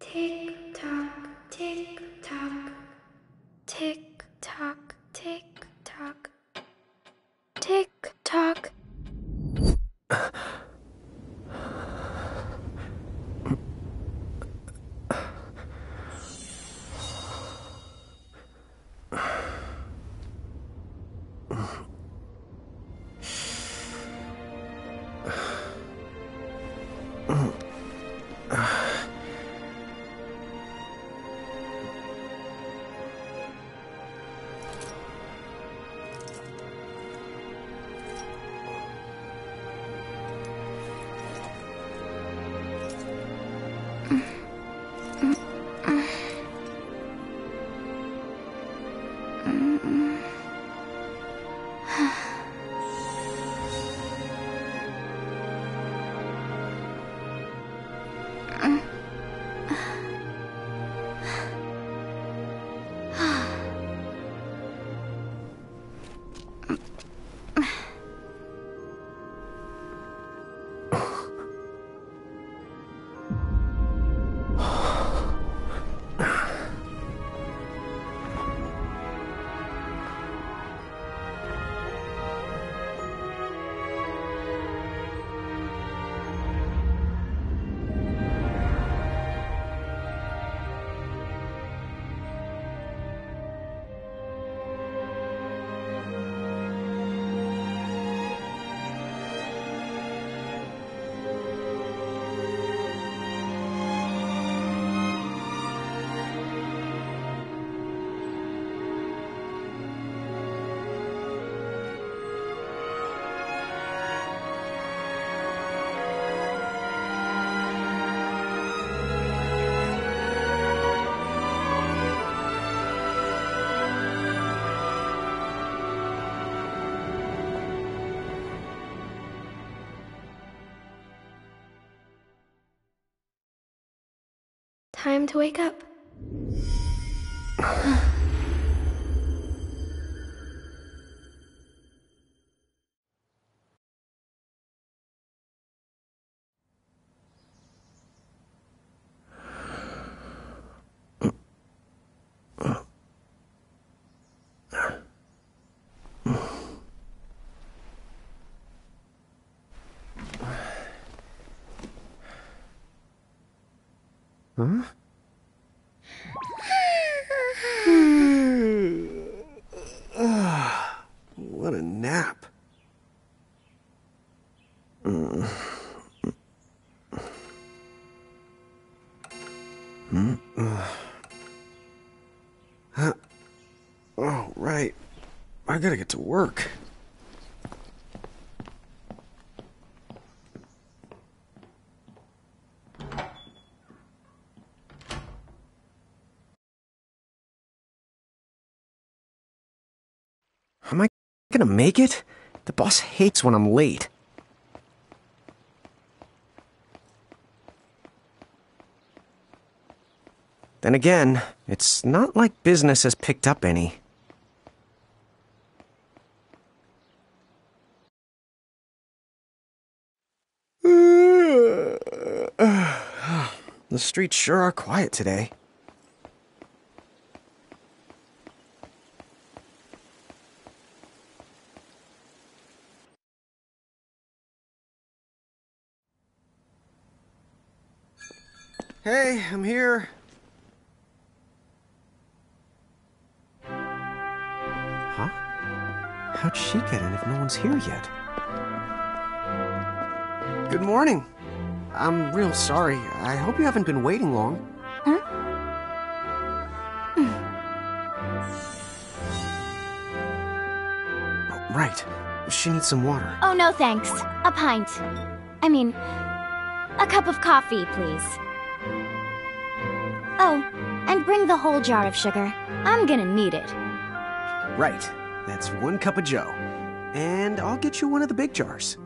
Tick tock, tick tock, tick tock, tick tock, tick tock. Time to wake up. Huh? What a nap. Oh, right. I gotta get to work. Am I gonna make it? The boss hates when I'm late. Then again, it's not like business has picked up any. The streets sure are quiet today. Hey, I'm here. Huh? How'd she get in if no one's here yet? Good morning. I'm real sorry. I hope you haven't been waiting long. Huh? Oh, right. She needs some water. Oh, no thanks. A pint. I mean, a cup of coffee, please. Oh, and bring the whole jar of sugar. I'm gonna need it. Right. That's 1 cup of joe. And I'll get you one of the big jars.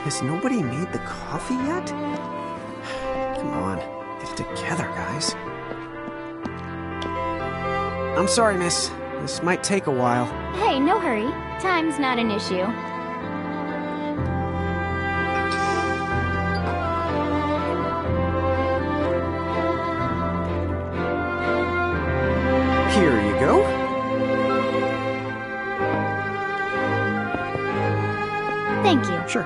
Has nobody made the coffee yet? Come on, get it together, guys. I'm sorry, miss. This might take a while. Hey, no hurry. Time's not an issue. Thank you. Sure.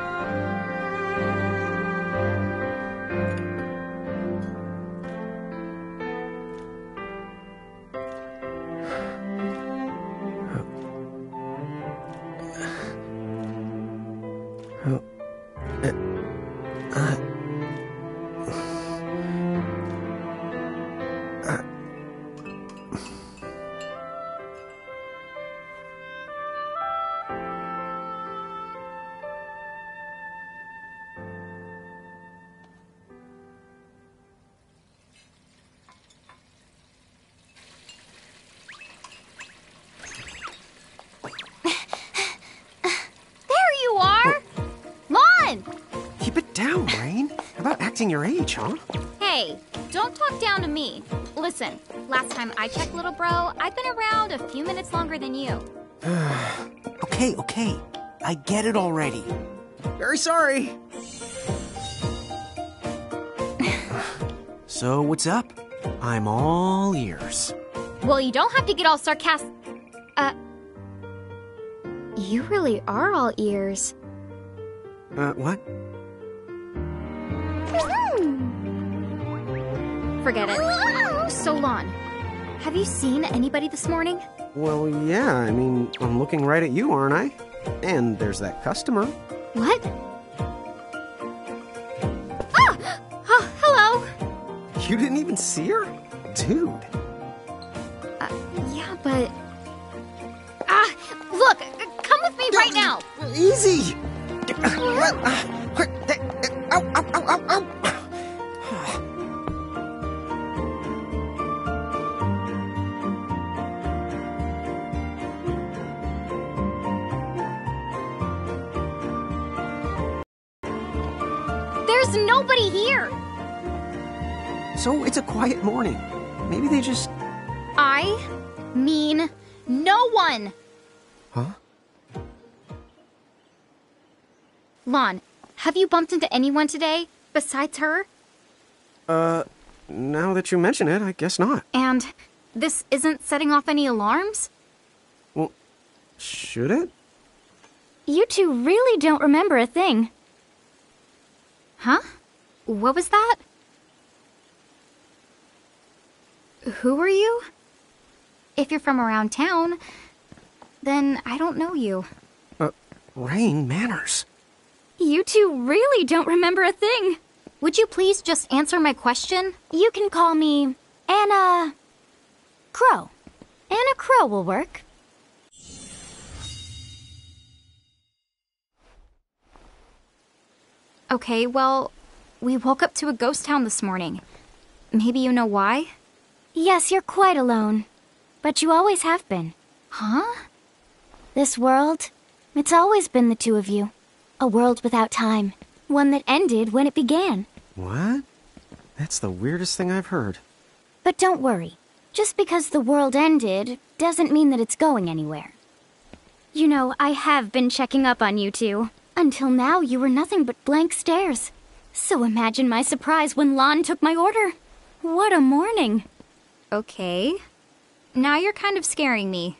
Keep it down, Rain. How about acting your age, huh? Hey, don't talk down to me. Listen, last time I checked, little bro, I've been around a few minutes longer than you. Okay. I get it already. Very sorry. So, what's up? I'm all ears. Well, you don't have to get all sarcastic. You really are all ears. What? Forget it. So, Lon, have you seen anybody this morning? Well, yeah, I mean, I'm looking right at you, aren't I? And there's that customer. What? Oh, hello. You didn't even see her? Dude. Yeah, but... look, come with me right now. Easy! Ow. There's nobody here. So it's a quiet morning. Maybe they just... I mean no one. Huh? Lon, have you bumped into anyone today besides her? Now that you mention it, I guess not. And this isn't setting off any alarms? Well, should it? You two really don't remember a thing. Huh? What was that? Who are you? If you're from around town, then I don't know you. Rain, manners. You two really don't remember a thing. Would you please just answer my question? You can call me Anna Crow. Anna Crow will work. Okay, well, we woke up to a ghost town this morning. Maybe you know why? Yes, you're quite alone. But you always have been. Huh? This world, it's always been the two of you. A world without time. One that ended when it began. What? That's the weirdest thing I've heard. But don't worry. Just because the world ended doesn't mean that it's going anywhere. You know, I have been checking up on you two. Until now, you were nothing but blank stares. So imagine my surprise when Lon took my order. What a morning. Okay. Now you're kind of scaring me.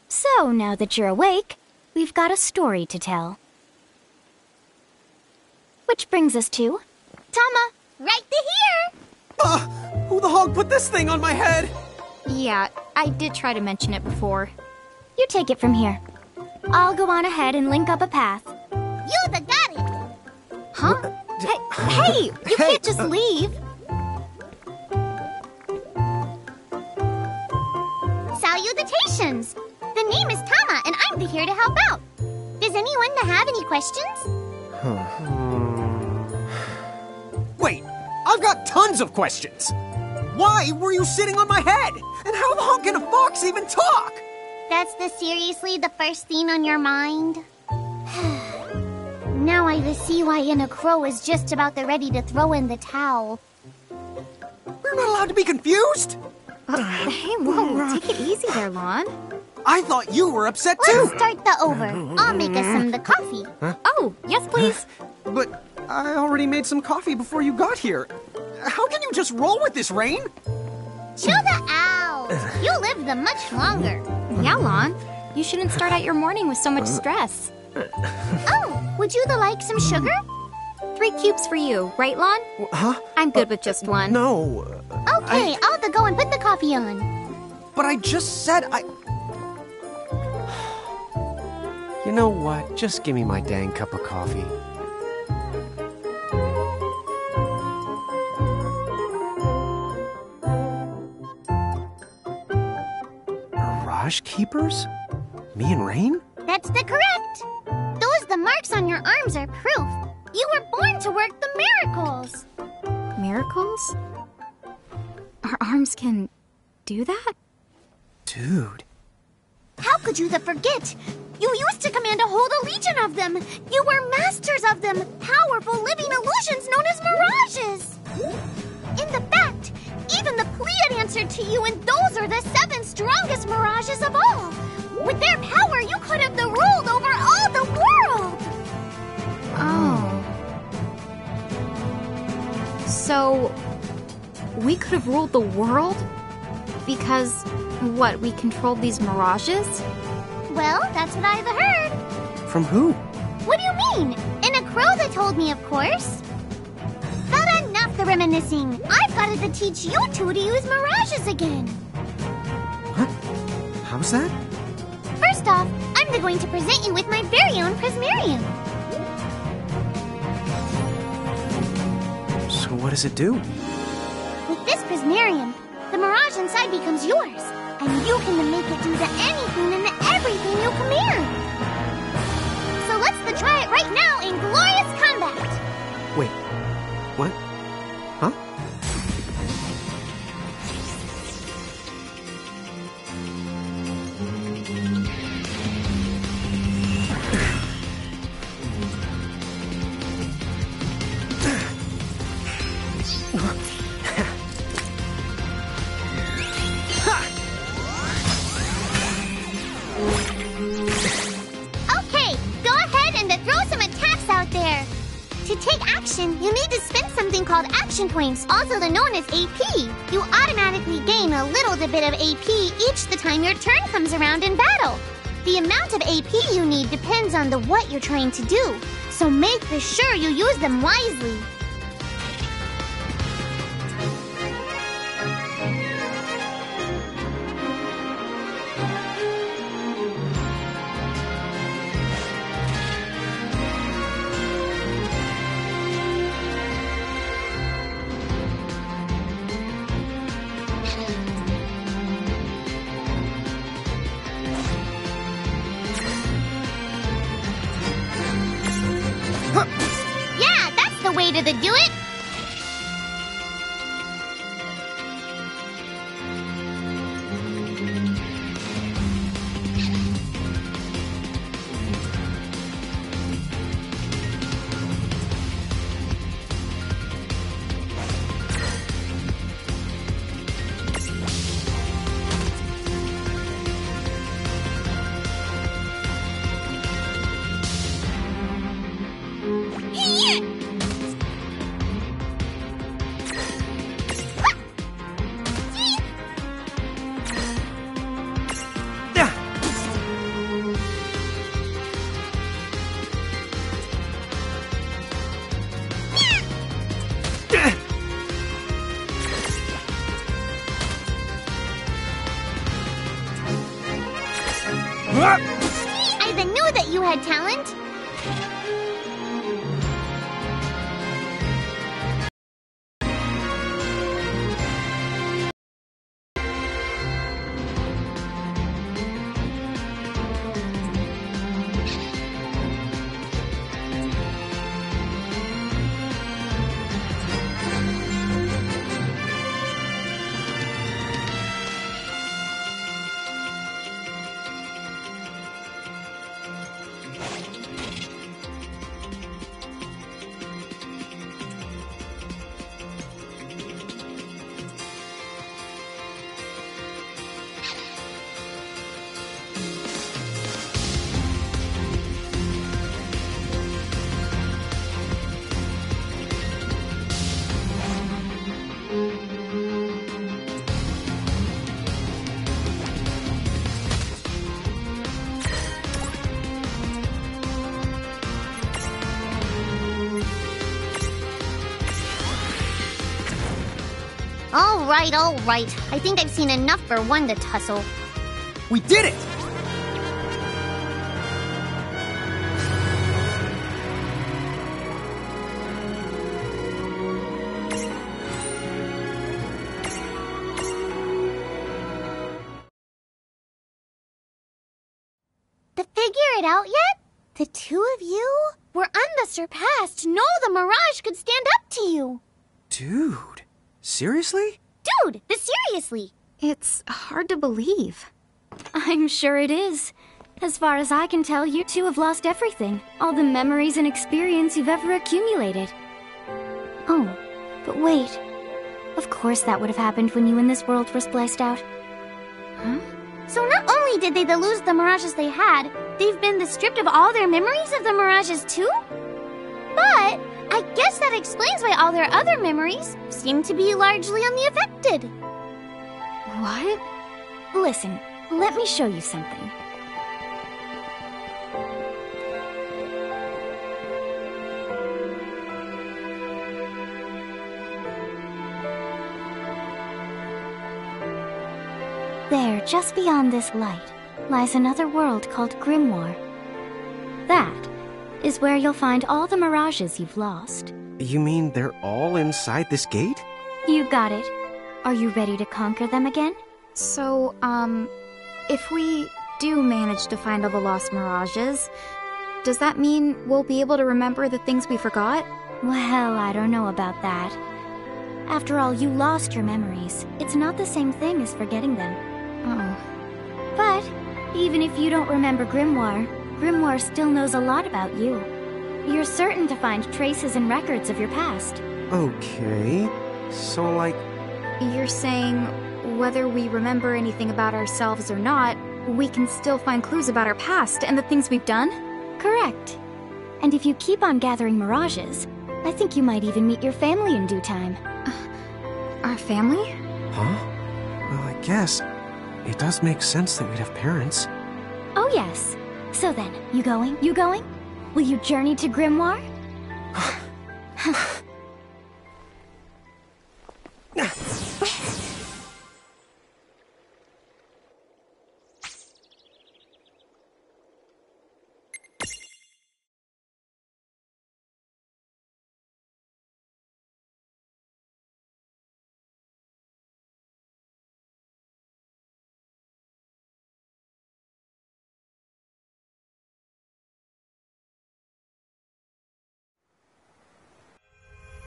So, now that you're awake, we've got a story to tell. Which brings us to... Tama, right to here! Who the hog put this thing on my head? Yeah, I did try to mention it before. You take it from here. I'll go on ahead and link up a path. You the got it! Huh? Hey, you can't just leave. Salutations! The name is Tama, and I'm here to help out. Does anyone have any questions? Wait, I've got tons of questions. Why were you sitting on my head? And how the hog can a fox even talk? That's seriously the first thing on your mind? Now I see why Anna Crow is just about ready to throw in the towel. We're not allowed to be confused. Hey, whoa, take it easy there, Lon. I thought you were upset too. Let's start the over. I'll make us some the coffee. Huh? Oh, yes, please. But I already made some coffee before you got here. How can you just roll with this, Rain? Chill the out. You live much longer. Yeah, Lon. You shouldn't start out your morning with so much stress. Oh, would you like some sugar? 3 cubes for you, right, Lon? Huh? I'm good with just one. No. Okay, I'll go and put the coffee on. But I just said I... You know what? Just give me my dang cup of coffee. Mirage Keepers? Me and Rain? That's correct. The marks on your arms are proof. You were born to work the miracles. Miracles? Our arms can do that? Dude. How could you forget? You used to command a whole legion of them. You were masters of them, powerful living illusions known as mirages. In the fact, even the Pleiad answered to you, and those are the 7 strongest mirages of all. With their power, you could have ruled over all the world. Oh. So, we could have ruled the world? Because, what, we controlled these mirages? Well, that's what I've heard. From who? What do you mean? In a crow that told me, of course. But enough the reminiscing. I've got to teach you two to use mirages again. What? How's that? First off, I'm going to present you with my very own prismarium. So what does it do? With this prismarium, the mirage inside becomes yours, and you can make it do anything and everything you command. So let's try it right now in glorious combat. Wait. What? Huh? Okay, go ahead and throw some attacks out there. To take action, you need to spend something called action points, also known as AP. You automatically gain a little bit of AP each the time your turn comes around in battle. The amount of AP you need depends on what you're trying to do, so make sure you use them wisely. Yeah, that's the way to do it. I knew that you had talent. All right, all right. I think I've seen enough for one to tussle. We did it! To figure it out yet? The two of you were unsurpassed. No, the Mirage could stand up to you. Dude, seriously? Dude, seriously. It's hard to believe. I'm sure it is. As far as I can tell, you two have lost everything. All the memories and experience you've ever accumulated. Oh, but wait. Of course that would have happened when you and this world were spliced out. Huh? So not only did they lose the Mirages they had, they've been stripped of all their memories of the Mirages too? But I guess that explains why all their other memories seem to be largely unaffected. What? Listen, let me show you something. There, just beyond this light, lies another world called Grimoire. That is where you'll find all the mirages you've lost. You mean they're all inside this gate? You got it. Are you ready to conquer them again? So, if we do manage to find all the lost mirages, does that mean we'll be able to remember the things we forgot? Well, I don't know about that. After all, you lost your memories. It's not the same thing as forgetting them. Oh. But even if you don't remember Grimoire, Grimoire still knows a lot about you. You're certain to find traces and records of your past. Okay. So, like... You're saying whether we remember anything about ourselves or not, we can still find clues about our past and the things we've done? Correct. And if you keep on gathering mirages, I think you might even meet your family in due time. Our family? Huh? Well, I guess it does make sense that we'd have parents. Oh yes. So then, you going? You going? Will you journey to Grimoire?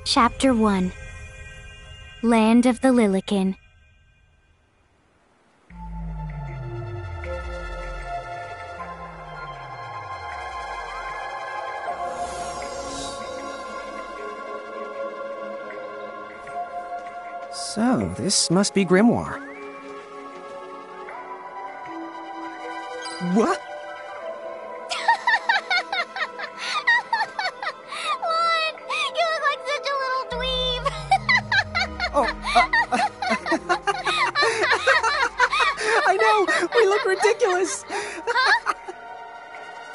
Chapter 1 Land of the Lilikin. So, this must be Grimoire. What? I know! We look ridiculous! Huh?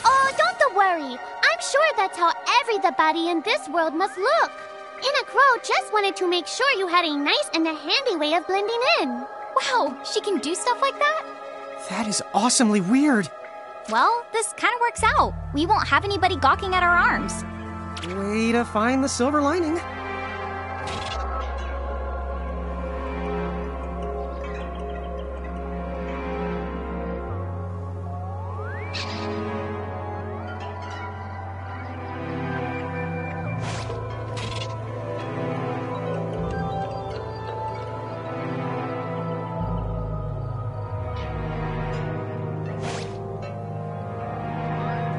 Oh, don't worry. I'm sure that's how everybody in this world must look. Inna Crow just wanted to make sure you had a nice and a handy way of blending in. Wow, she can do stuff like that? That is awesomely weird. Well, this kind of works out. We won't have anybody gawking at our arms. Way to find the silver lining.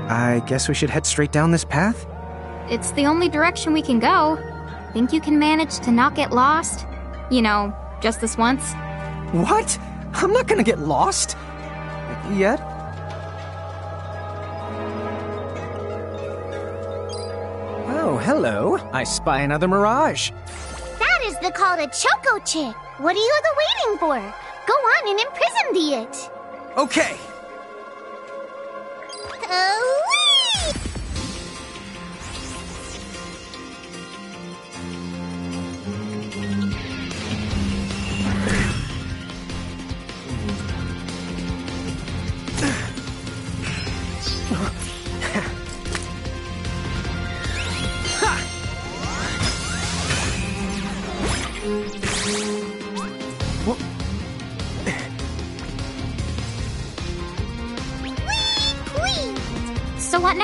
I guess we should head straight down this path? It's the only direction we can go. Think you can manage to not get lost? You know, just this once? What? I'm not gonna get lost. Yet? Oh, hello. I spy another mirage. That is called a Choco Chick. What are you waiting for? Go on and imprison the it. Okay.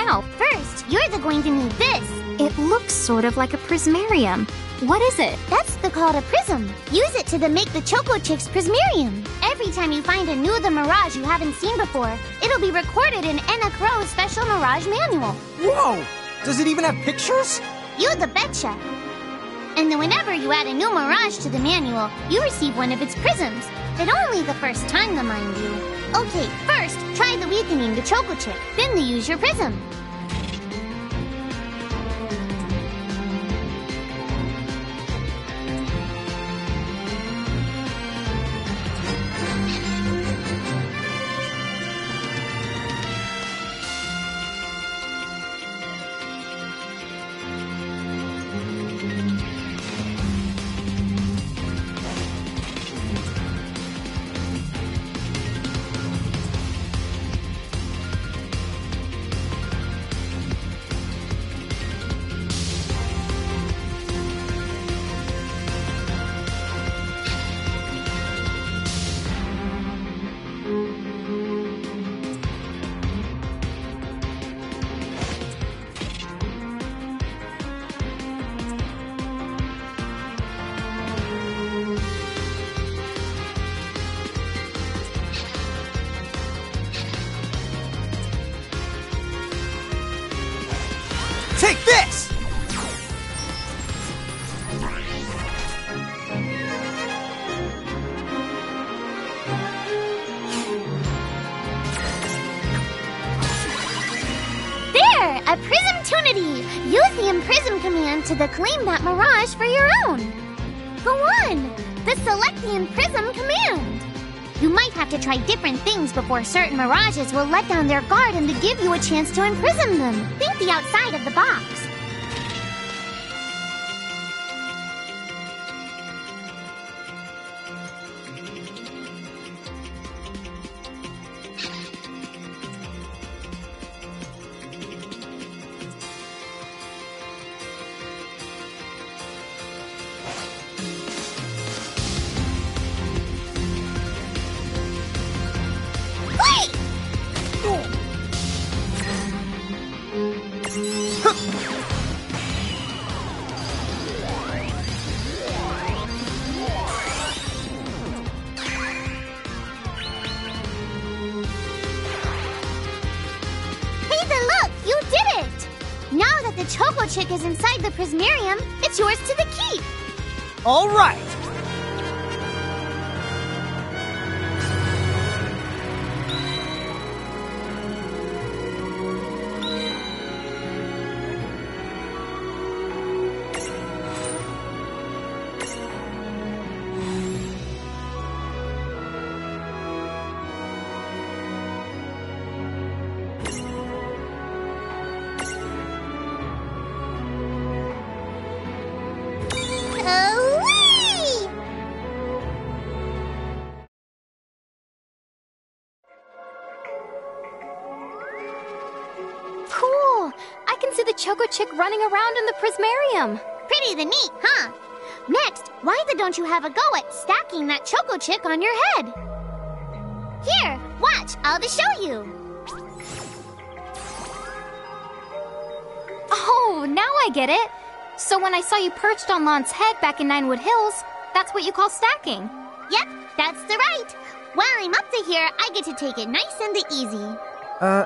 now. First, you're going to need this. It looks sort of like a prismarium. What is it? That's called a prism. Use it to make the Choco Chick's prismarium. Every time you find a new The Mirage you haven't seen before, it'll be recorded in Enna Crow's special Mirage manual. Whoa! Does it even have pictures? You the betcha. And then whenever you add a new Mirage to the manual, you receive one of its prisms. But only the first time, though, mind you. Okay, first, try the weakening the Choco Chick, then the use your prism. Take this! There! A Prism-tunity! Use the Imprism command to claim that Mirage for your own. Go on! The Select the Imprism command. You might have to try different things before certain Mirages will let down their guard and to give you a chance to imprison them. Think the outside of the box. The Choco Chick is inside the Prismarium. It's yours to the keep. All right. Cool! I can see the Choco Chick running around in the Prismarium. Pretty the neat, huh? Next, why don't you have a go at stacking that Choco Chick on your head? Here, watch, I'll just show you. Oh, now I get it. So when I saw you perched on Lon's head back in Ninewood Hills, that's what you call stacking. Yep, that's the right. While I'm up to here, I get to take it nice and easy.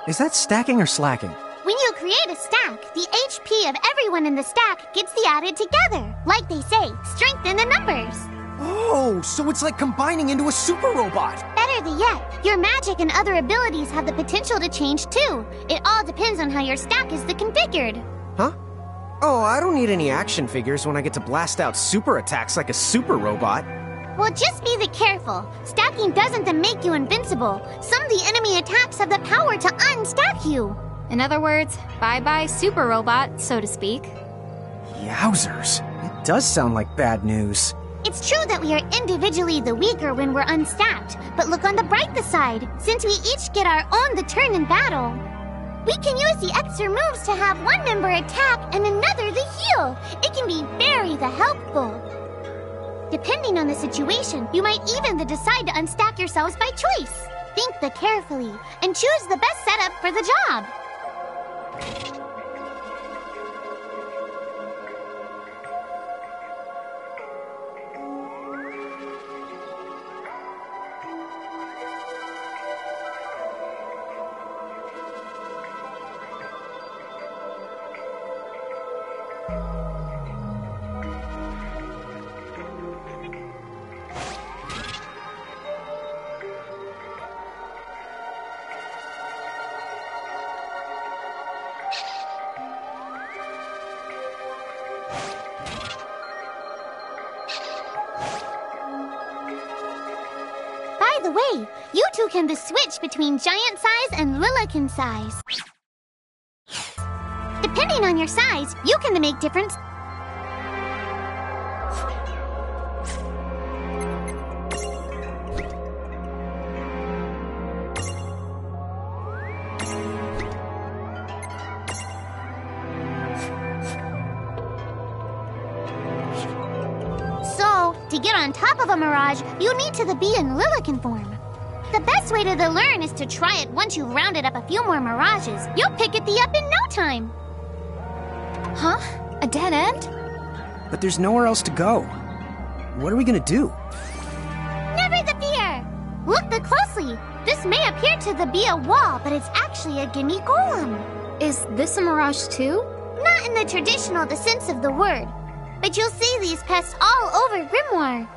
Is that stacking or slacking? When you create a stack, the HP of everyone in the stack gets added together. Like they say, strengthen the numbers. Oh, so it's like combining into a super robot. Better yet, your magic and other abilities have the potential to change too. It all depends on how your stack is configured. Huh? Oh, I don't need any action figures when I get to blast out super attacks like a super robot. Well, just be careful. Stacking doesn't make you invincible. Some of the enemy attacks have the power to unstack you. In other words, bye-bye super robot, so to speak. Yowzers. It does sound like bad news. It's true that we are individually the weaker when we're unstacked, but look on the brighter side. Since we each get our own turn in battle, we can use the extra moves to have one member attack and another heal. It can be very helpful. Depending on the situation, you might even decide to unstack yourselves by choice. Think carefully and choose the best setup for the job. the way, you two can switch between giant size and Lilican size. Depending on your size, you can make different... So, to get on top of a mirage, you need to be in Lilican form. The best way to learn is to try it once you've rounded up a few more mirages. You'll pick it up in no time. Huh? A dead end? But there's nowhere else to go. What are we gonna do? Never the fear! Look closely. This may appear to be a wall, but it's actually a gimme golem. Is this a mirage too? Not in the traditional sense of the word. But you'll see these pests all over Grimoire.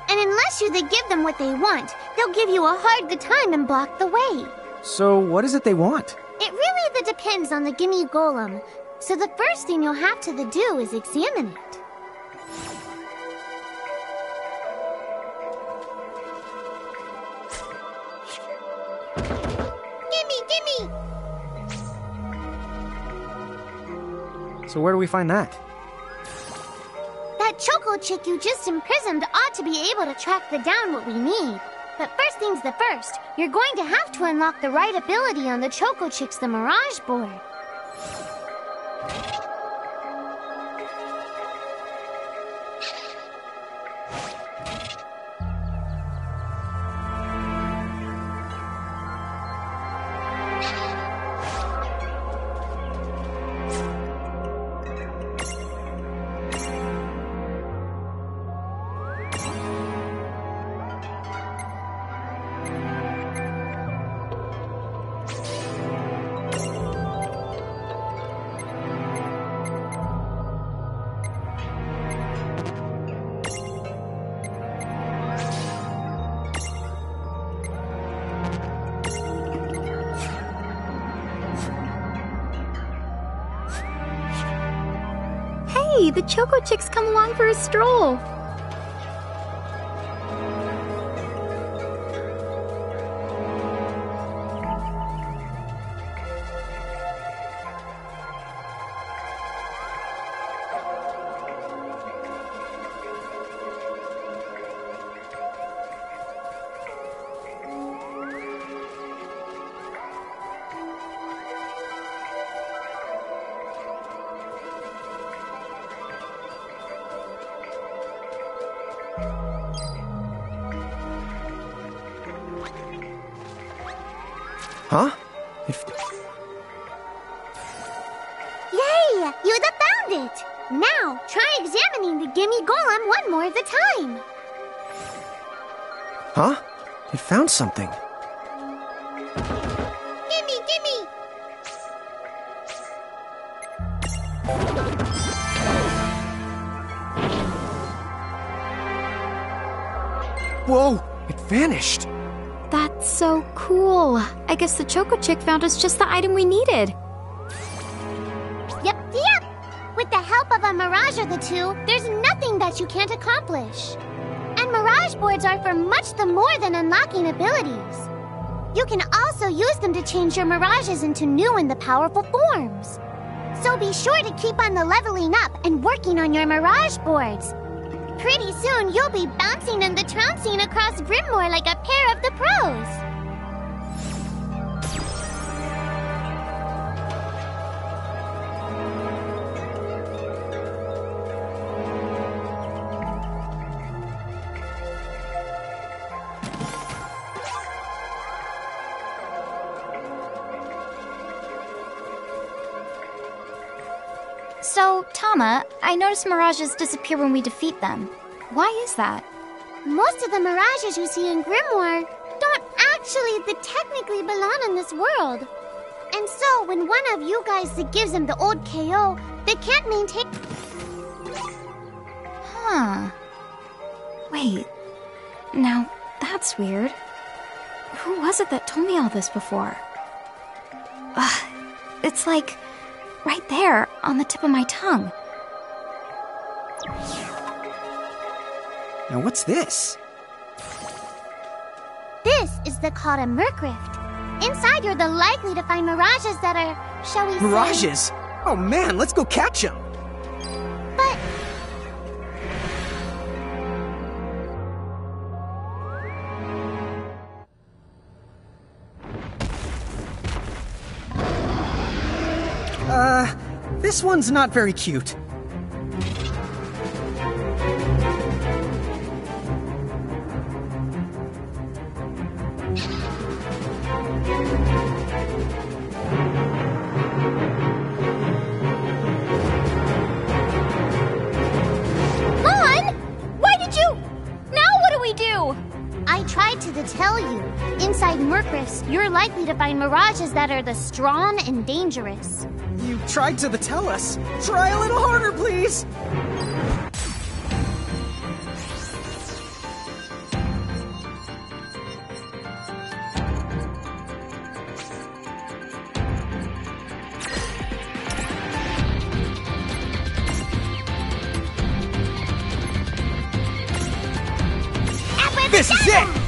And unless you give them what they want, they'll give you a hard time and block the way. So what is it they want? It really depends on the gimme golem. So the first thing you'll have to do is examine it. Gimme! So where do we find that? That Choco Chick you just imprisoned ought to be able to track down what we need. But first things first, you're going to have to unlock the right ability on the Choco Chick's Mirage board. Hey, the Choco Chick's come along for a stroll. Huh? Yay! You found it! Now, try examining the gimme golem one more time. Huh? It found something. Gimme! Whoa! It vanished! That's so cool. I guess the Choco Chick found us just the item we needed. Yep. With the help of a mirage or two, there's nothing that you can't accomplish. And mirage boards are for much more than unlocking abilities. You can also use them to change your mirages into new and powerful forms. So be sure to keep on leveling up and working on your mirage boards. Pretty soon, you'll be bouncing and trouncing across Grimoire like a pair of the pros. So, Tama, I noticed mirages disappear when we defeat them. Why is that? Most of the mirages you see in Grimoire don't actually technically belong in this world. And so, when one of you guys gives them the old KO, they can't maintain... Huh. Wait. Now, that's weird. Who was it that told me all this before? Ugh. It's like... right there, on the tip of my tongue. Now what's this? This This is called a Merc Rift. Inside, you're likely to find mirages that are, shall we say... Mirages? Oh man, let's go catch them! But... This one's not very cute. I tried to tell you. Inside Merc Rifts, you're likely to find mirages that are strong and dangerous. You tried to tell us. Try a little harder, please! This is it!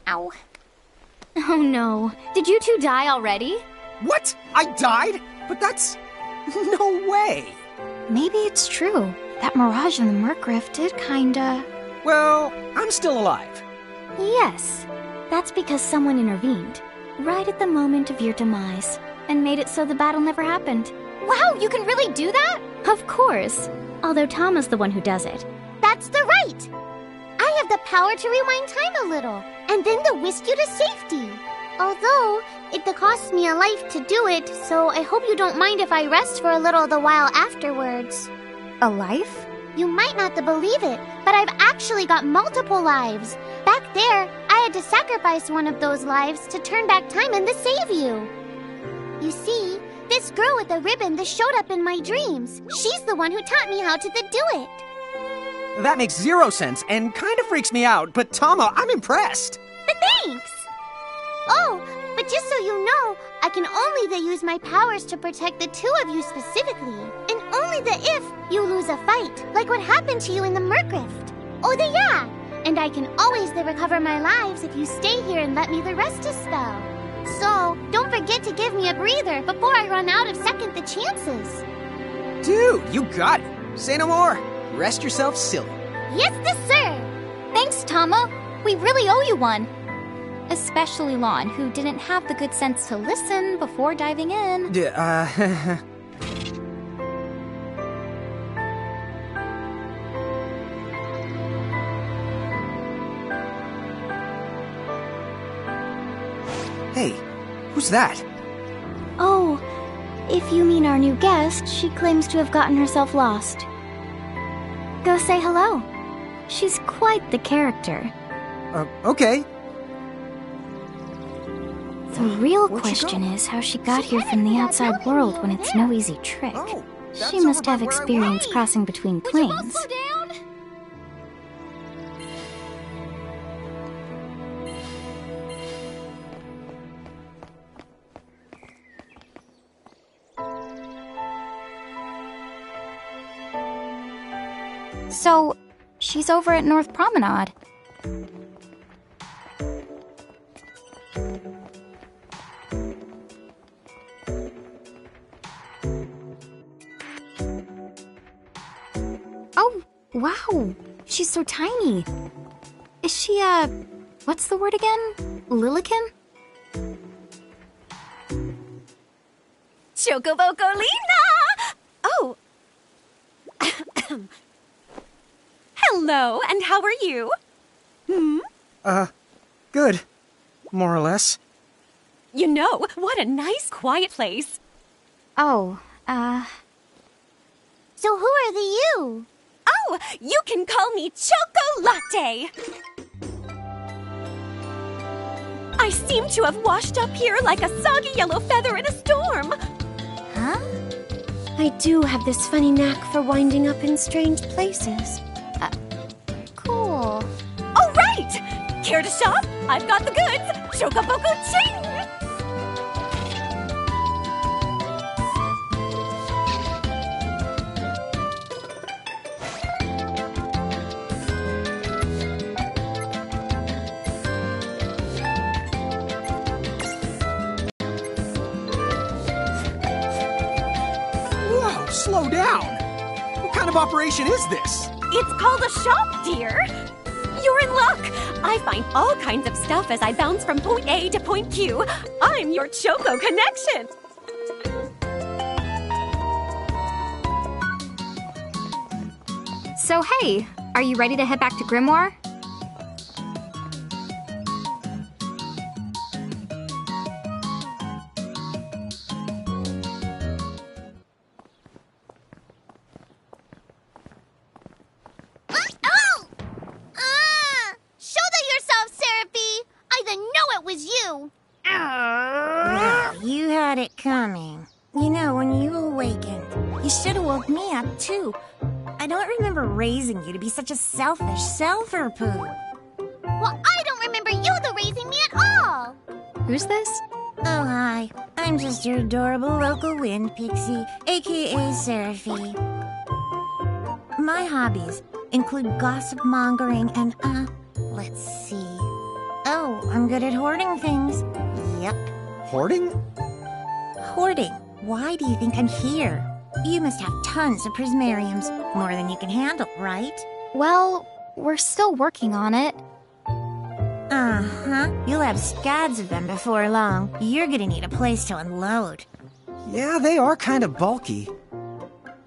Ow. Oh no. Did you two die already? What? I died? But that's... no way! Maybe it's true. That mirage in the Merc Rift did kinda... Well, I'm still alive. Yes. That's because someone intervened, right at the moment of your demise, and made it so the battle never happened. Wow, you can really do that? Of course. Although Tama's the one who does it. That's right! I have the power to rewind time a little, and then to whisk you to safety. Although, it costs me a life to do it, so I hope you don't mind if I rest for a little while afterwards. A life? You might not believe it, but I've actually got multiple lives. Back there, I had to sacrifice one of those lives to turn back time and to save you. You see, this girl with the ribbon that showed up in my dreams, she's the one who taught me how to do it. That makes zero sense and kind of freaks me out, but Tama, I'm impressed. Thanks! Oh, but just so you know, I can only use my powers to protect the two of you specifically, and only if you lose a fight, like what happened to you in the Merc Rift. Oh, yeah! And I can always recover my lives if you stay here and let me rest a spell. So, don't forget to give me a breather before I run out of second chances. Dude, you got it. Say no more. Rest yourself silly. Yes, sir. Thanks, Tama. We really owe you one. Especially Lon, who didn't have the good sense to listen before diving in. Hey, who's that? Oh, if you mean our new guest, she claims to have gotten herself lost. Go say hello. She's quite the character. Okay. The real question is how she got here from the outside world when it's no easy trick. She must have experience crossing between planes. So, she's over at North Promenade. Oh, wow. She's so tiny. Is she, what's the word again? Lilican? Chocobocolina! Oh. Hello, and how are you? Good. More or less. You know, what a nice, quiet place. Oh, So who are the you? Oh, you can call me Chocolate. I seem to have washed up here like a soggy yellow feather in a storm. Huh? I do have this funny knack for winding up in strange places. Cool. All right! Care to shop? I've got the goods. Chocoboco Ching! Whoa, slow down. What kind of operation is this? It's called a shop, dear. You're in luck. I find all kinds of stuff as I bounce from point A to point Q. I'm your Choco connection. so hey, are you ready to head back to Grimoire? Oh! Shoulder yourself, Seraphie! I didn't know it was you! Well, you had it coming. You know, when you awakened, you should have woke me up, too. I don't remember raising you to be such a selfish self-poo. Well, I don't remember you raising me at all! Who's this? Oh, hi. I'm just your adorable local wind pixie, aka Seraphie. My hobbies include gossip mongering and, let's see. Oh, I'm good at hoarding things. Yep. Hoarding? Hoarding. Why do you think I'm here? You must have tons of prismariums. More than you can handle, right? Well, we're still working on it. Uh-huh. You'll have scads of them before long. You're gonna need a place to unload. Yeah, they are kind of bulky.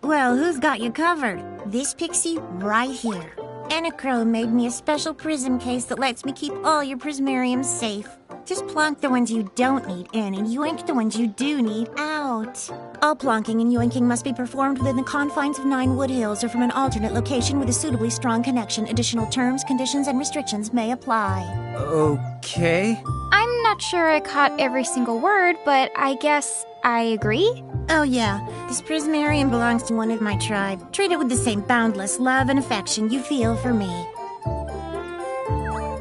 Well, who's got you covered? This pixie right here. Enachrome made me a special prism case that lets me keep all your prismariums safe. Just plonk the ones you don't need in and yoink the ones you do need out. All plonking and yoinking must be performed within the confines of 9 Wood Hills or from an alternate location with a suitably strong connection. Additional terms, conditions, and restrictions may apply. Okay. I'm not sure I caught every single word, but I guess I agree. Oh yeah, this prismarium belongs to one of my tribe. Treat it with the same boundless love and affection you feel for me.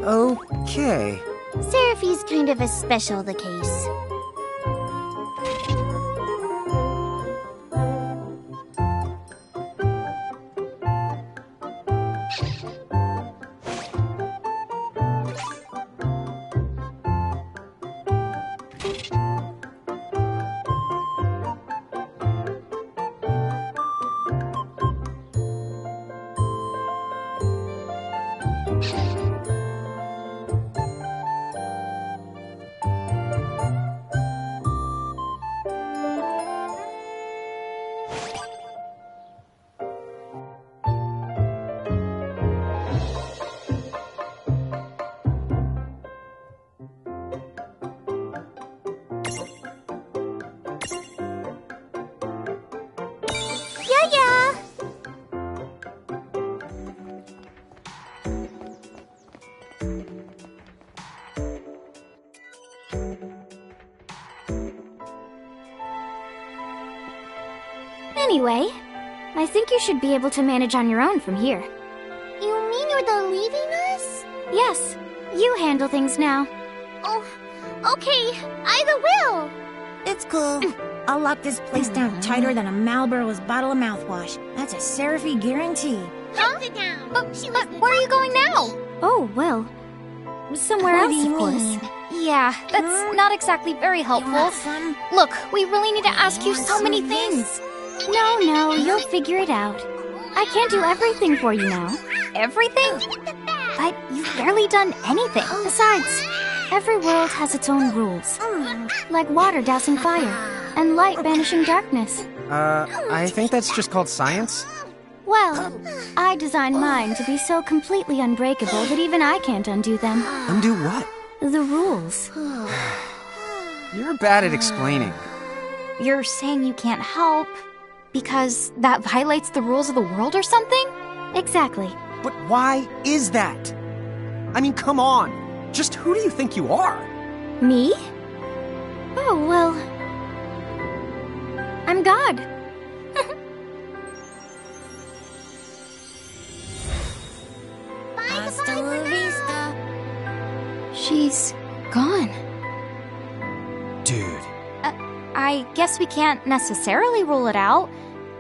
Okay. Seraphie's kind of a special the case. Anyway, I think you should be able to manage on your own from here. You mean you're the leaving us? Yes, you handle things now. Oh, okay, I will. It's cool. I'll lock this place down tighter than a Marlboro's bottle of mouthwash. That's a Seraphie guarantee. Huh? Sit down. Where are you going now? Oh, well, somewhere What else, do you of course. mean? Yeah, that's not exactly very You helpful. want some? Look, we really need to ask you so many some of this? things. No, you'll figure it out. I can't do everything for you now. Everything? But you've barely done anything. Besides, every world has its own rules. Like water dousing fire. and light banishing darkness. I think that's just called science. Well, I designed mine to be so completely unbreakable that even I can't undo them. Undo what? The rules. You're bad at explaining. You're saying you can't help because that violates the rules of the world or something? Exactly. But why is that? I mean, come on. Just who do you think you are? Me? Oh, well... I'm God. Hasta la vista. She's gone. Dude. I guess we can't necessarily rule it out,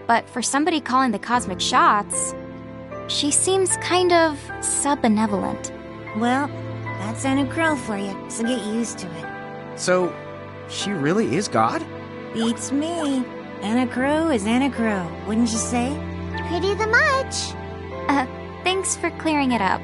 but for somebody calling the cosmic shots, she seems kind of sub-benevolent. Well, that's Anna Crow for you, so get used to it. So, she really is God? Beats me. Anna Crow is Anna Crow, wouldn't you say? Pretty the much. Thanks for clearing it up.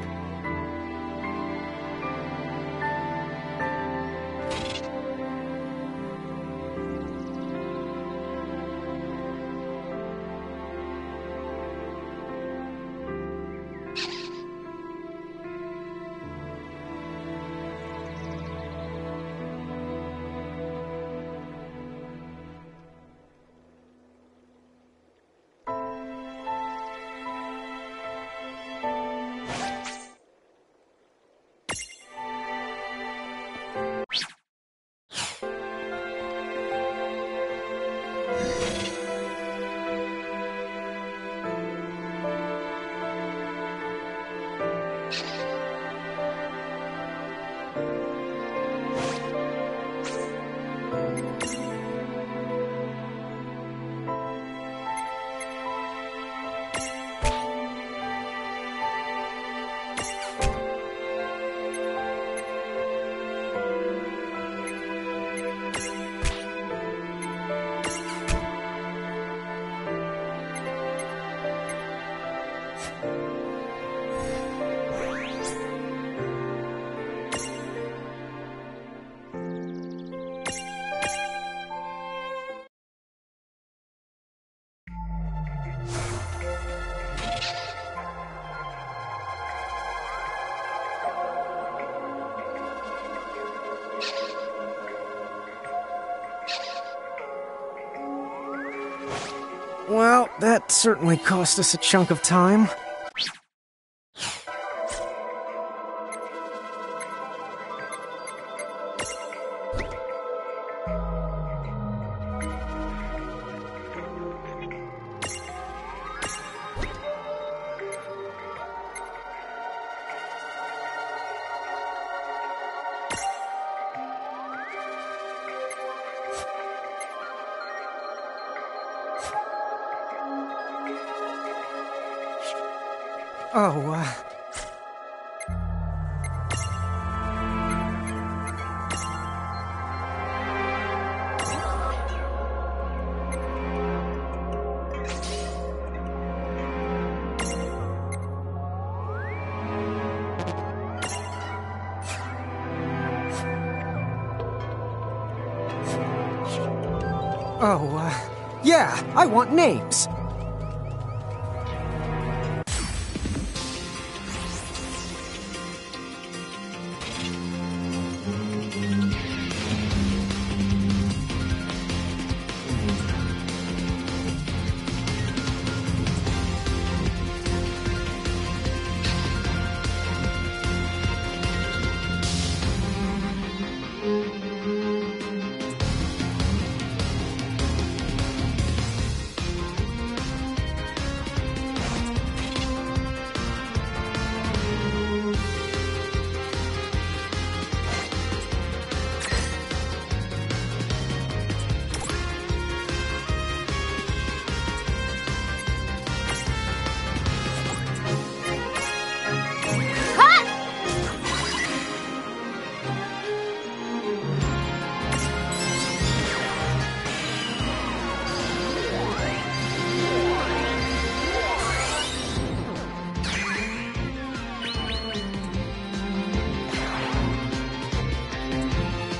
Well, that certainly cost us a chunk of time. Oh, yeah, I want names.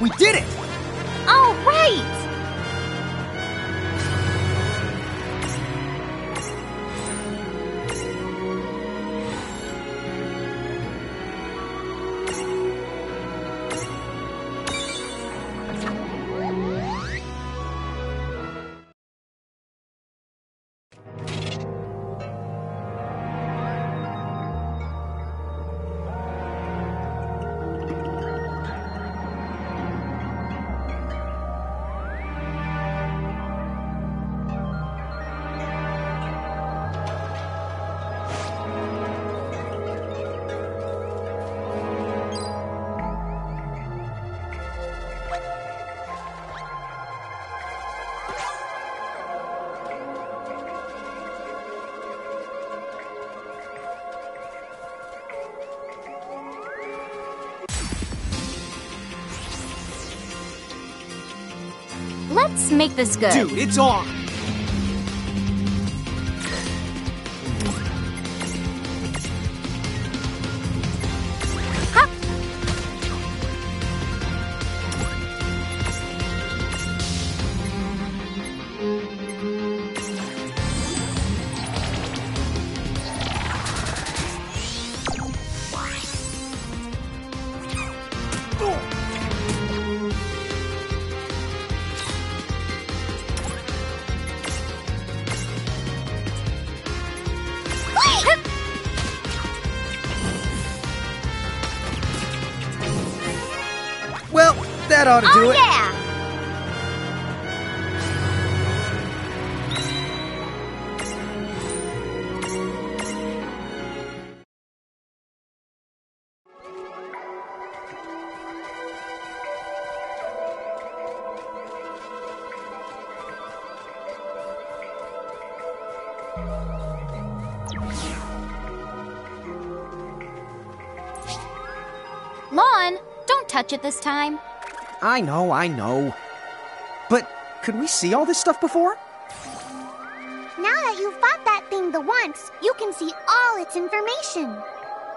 We did it! All right! Let's make this good. Dude, it's on! Well, that ought to do it. Yeah! Lon, don't touch it this time. I know. But could we see all this stuff before? Now that you've fought that thing the once, you can see all its information.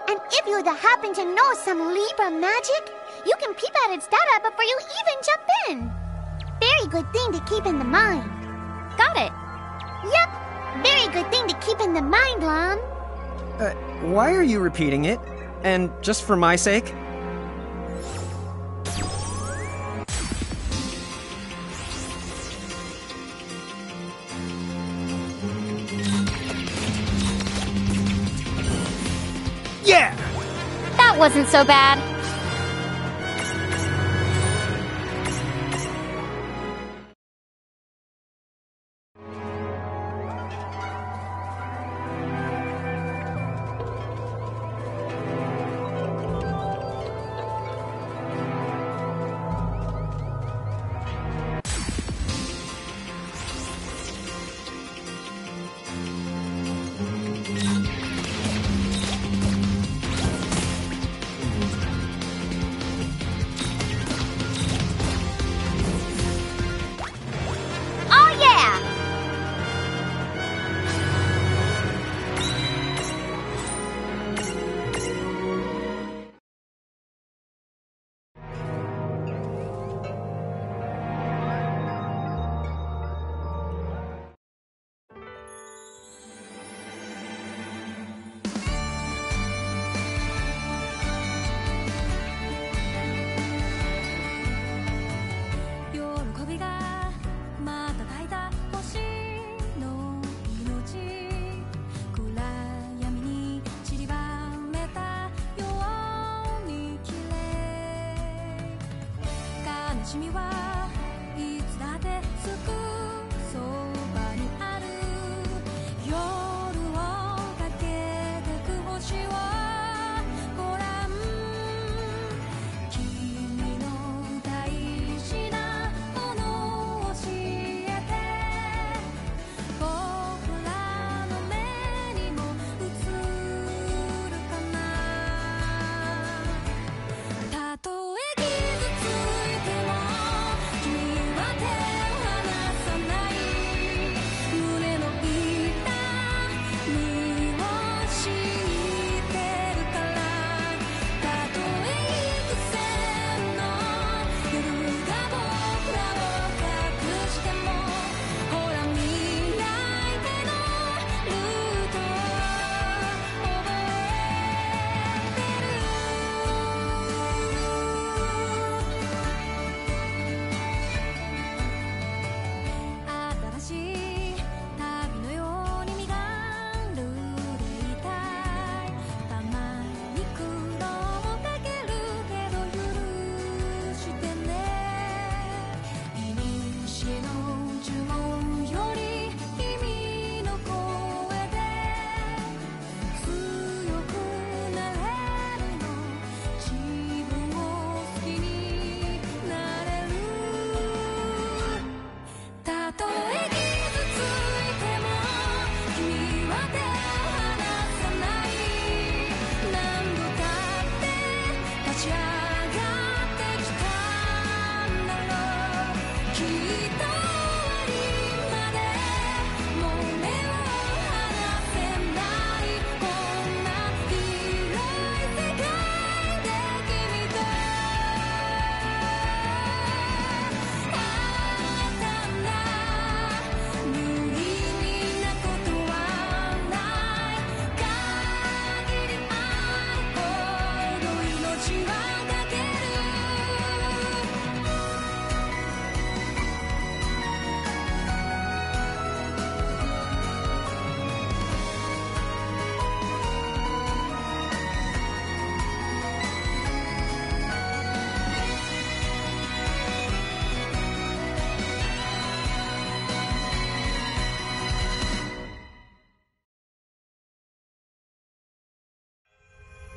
And if you happen to know some Libra magic, you can peep at its data before you even jump in. Very good thing to keep in the mind. Got it. Yep, very good thing to keep in the mind, Lon. Why are you repeating it? And just for my sake? Yeah! That wasn't so bad. Oh yeah!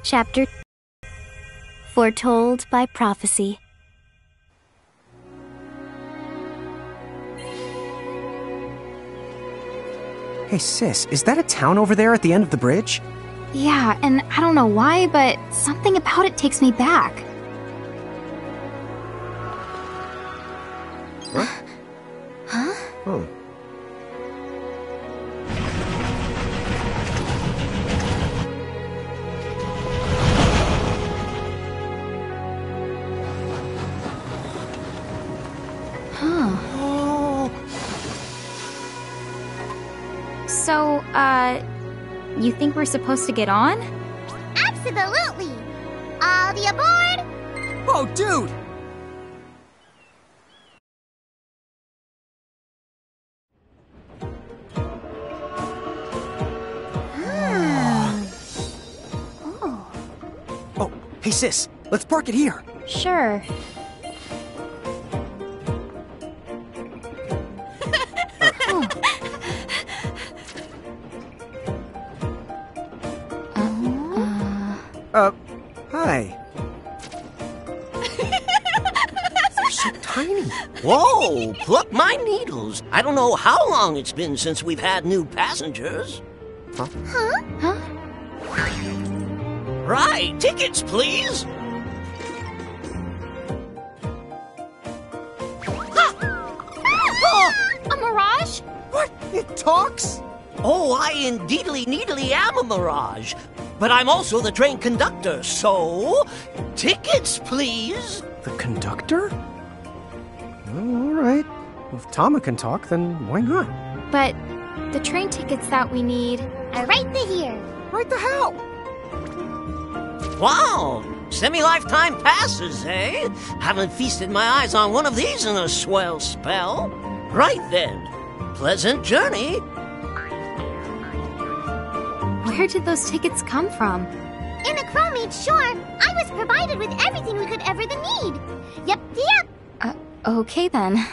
Chapter Foretold by Prophecy. Hey, sis, is that a town over there at the end of the bridge? Yeah, and I don't know why, but something about it takes me back. What? Huh? Oh. So, you think we're supposed to get on? Absolutely! All the aboard! Whoa, dude! Oh, hey sis, let's park it here. Sure. Hi. They're so tiny. Whoa, pluck my needles. I don't know how long it's been since we've had new passengers. Huh? Right, tickets, please. A mirage? What? It talks? Oh, I indeedly needly am a mirage. But I'm also the train conductor, so... tickets, please. The conductor? Well, all right. If Tama can talk, then why not? But the train tickets that we need... Are right here. Right the hell? Wow, semi-lifetime passes, eh? Haven't feasted my eyes on one of these in a swell spell. Right then, pleasant journey. Where did those tickets come from? In the crewmate shore, I was provided with everything we could ever need. Yep. Okay then.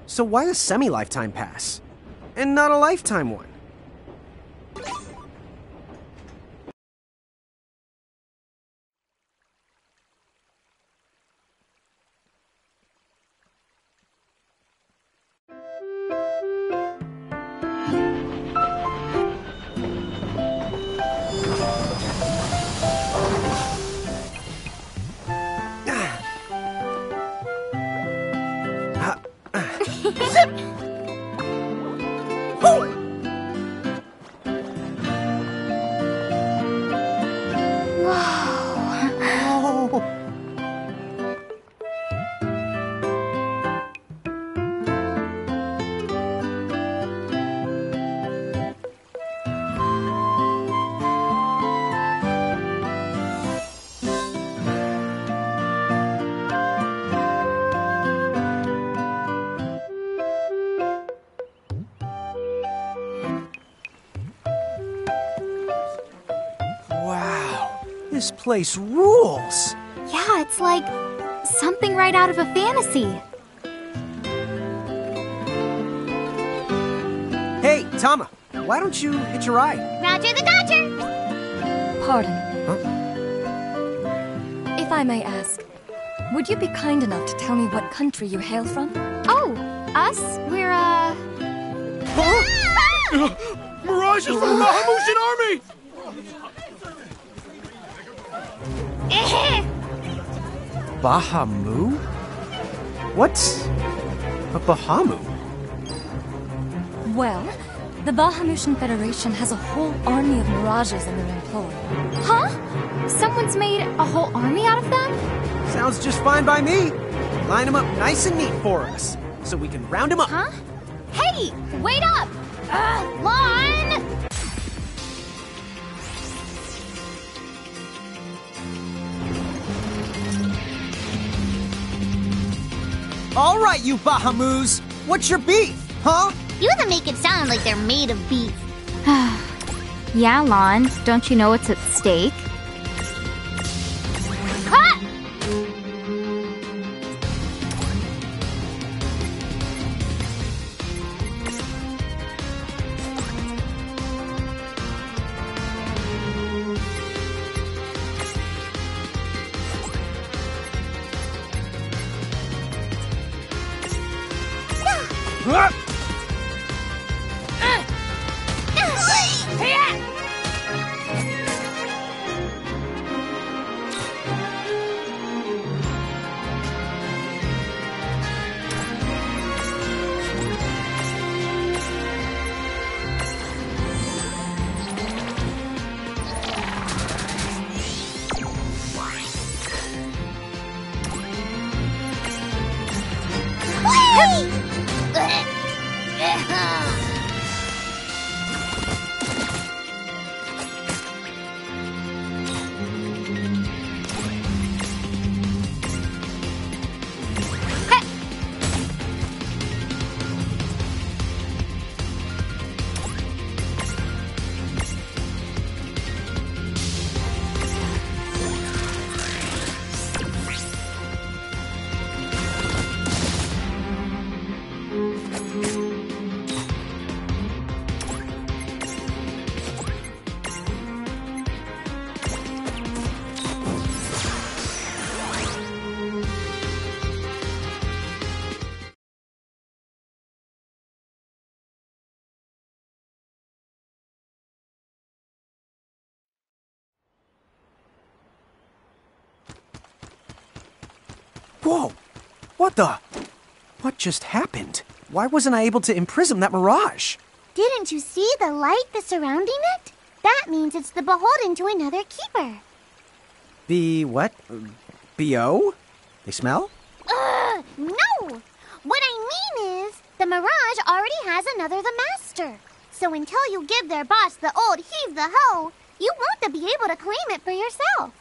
So why a semi-lifetime pass? And not a lifetime one? This place rules! Yeah, it's like something right out of a fantasy. Hey, Tama, why don't you hitch a ride? Roger the Dodger! Pardon. Huh? If I may ask, would you be kind enough to tell me what country you hail from? Oh, us? We're, Huh? Mirage is from the Bahamutian army! Bahamu? What's a Bahamu? Well, the Bahamutian Federation has a whole army of mirages in their employ. Huh? Someone's made a whole army out of them? Sounds just fine by me. Line them up nice and neat for us, so we can round them up. Huh? Hey, wait up! Lon! All right, you Bahamus! What's your beef, huh? You can make it sound like they're made of beef. Yeah, Lon, don't you know what's at stake? Ha! Whoa! What the? What just happened? Why wasn't I able to imprison that mirage? Didn't you see the light that's surrounding it? That means it's the beholden to another keeper. The what? B.O.? They smell? No! What I mean is, the mirage already has another the master. So until you give their boss the old heave the ho, you won't be able to claim it for yourself.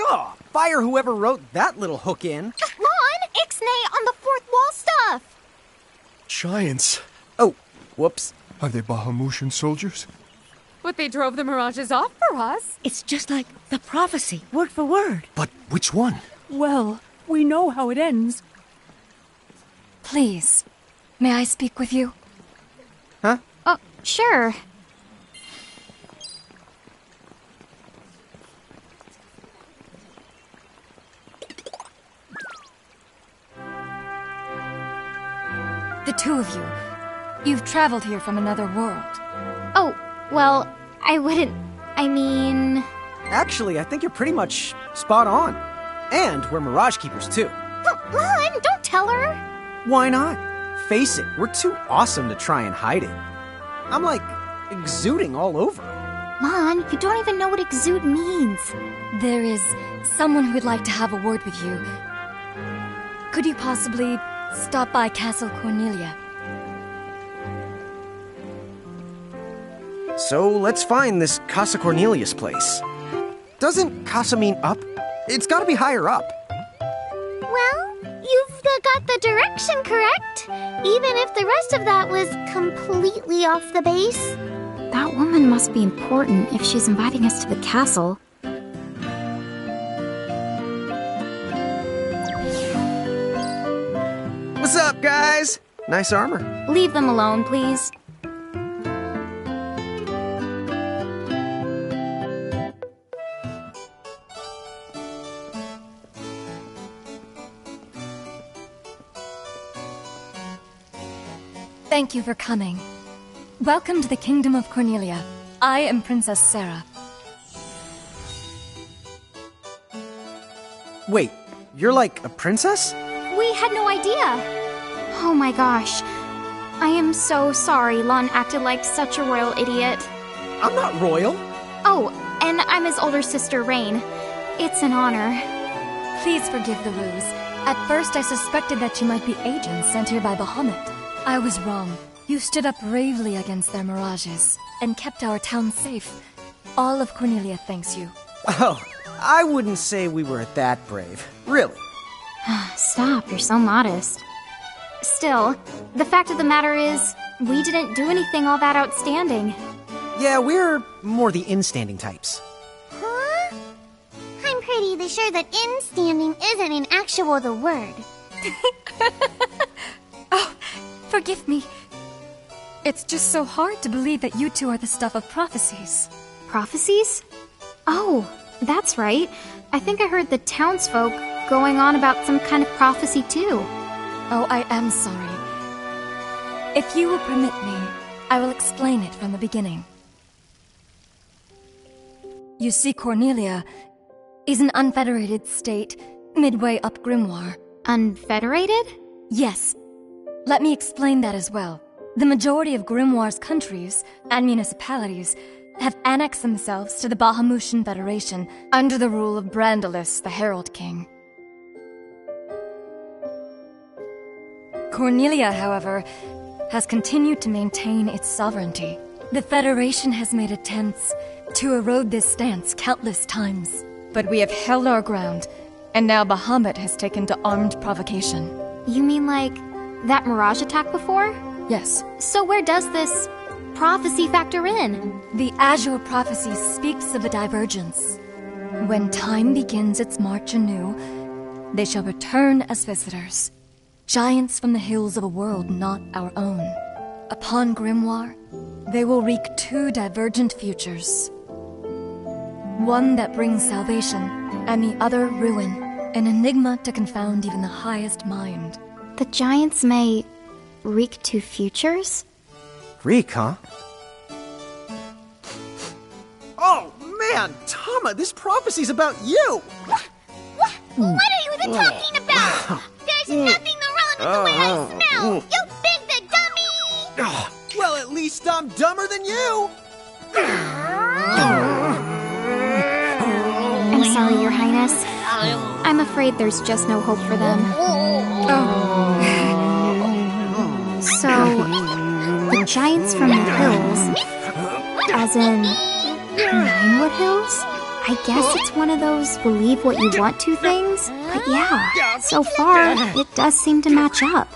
Oh, fire whoever wrote that little hook in. Lon, Ixnay on the fourth wall stuff. Giants. Oh, whoops. Are they Bahamutian soldiers? But they drove the mirages off for us. It's just like the prophecy, word for word. But which one? Well, we know how it ends. Please, may I speak with you? Huh? Oh, sure. The two of you. You've traveled here from another world. Oh, well, I wouldn't... I mean... Actually, I think you're pretty much spot on. And we're Mirage Keepers, too. Lon, don't tell her. Why not? Face it, we're too awesome to try and hide it. I'm like exuding all over. Lon, you don't even know what exude means. There is someone who would like to have a word with you. Could you possibly stop by Castle Cornelia? So let's find this Casa Cornelius place. Doesn't Casa mean up? It's gotta be higher up. Well, you've got the direction correct, even if the rest of that was completely off the base. That woman must be important if she's inviting us to the castle. What's up, guys? Nice armor. Leave them alone, please. Thank you for coming. Welcome to the Kingdom of Cornelia. I am Princess Sarah. Wait, you're like a princess? We had no idea. Oh my gosh. I am so sorry Lon acted like such a royal idiot. I'm not royal. Oh, and I'm his older sister, Rain. It's an honor. Please forgive the ruse. At first I suspected that you might be agents sent here by Bahamut. I was wrong. You stood up bravely against their mirages and kept our town safe. All of Cornelia thanks you. Oh, I wouldn't say we were that brave. Really. Stop, you're so modest. Still, the fact of the matter is, we didn't do anything all that outstanding. Yeah, we're more the in-standing types. Huh? I'm pretty sure that in-standing isn't an actual the word. Oh, forgive me. It's just so hard to believe that you two are the stuff of prophecies. Prophecies? Oh, that's right. I think I heard the townsfolk going on about some kind of prophecy too. Oh, I am sorry. If you will permit me, I will explain it from the beginning. You see, Cornelia is an unfederated state midway up Grimoire. Unfederated? Yes. Let me explain that as well. The majority of Grimoire's countries and municipalities have annexed themselves to the Bahamutian Federation under the rule of Brandalis, the Herald King. Cornelia, however, has continued to maintain its sovereignty. The Federation has made attempts to erode this stance countless times, but we have held our ground, and now Bahamut has taken to armed provocation. You mean like that Mirage attack before? Yes. So where does this prophecy factor in? The Azure prophecy speaks of a divergence. When time begins its march anew, they shall return as visitors, giants from the hills of a world not our own. Upon Grimoire, they will wreak two divergent futures. One that brings salvation, and the other ruin, an enigma to confound even the highest mind. The giants may wreak two futures? Reek, huh? Oh, man! Tama, this prophecy's about you! What are you even talking about? There's nothing wrong with the way I smell! You big dummy! Well, at least I'm dumber than you! I'm sorry, Your Highness. I'm afraid there's just no hope for them. So, the giants from the hills, as in Ninewood Hills? I guess it's one of those believe what you want to things. But yeah, so far, it does seem to match up.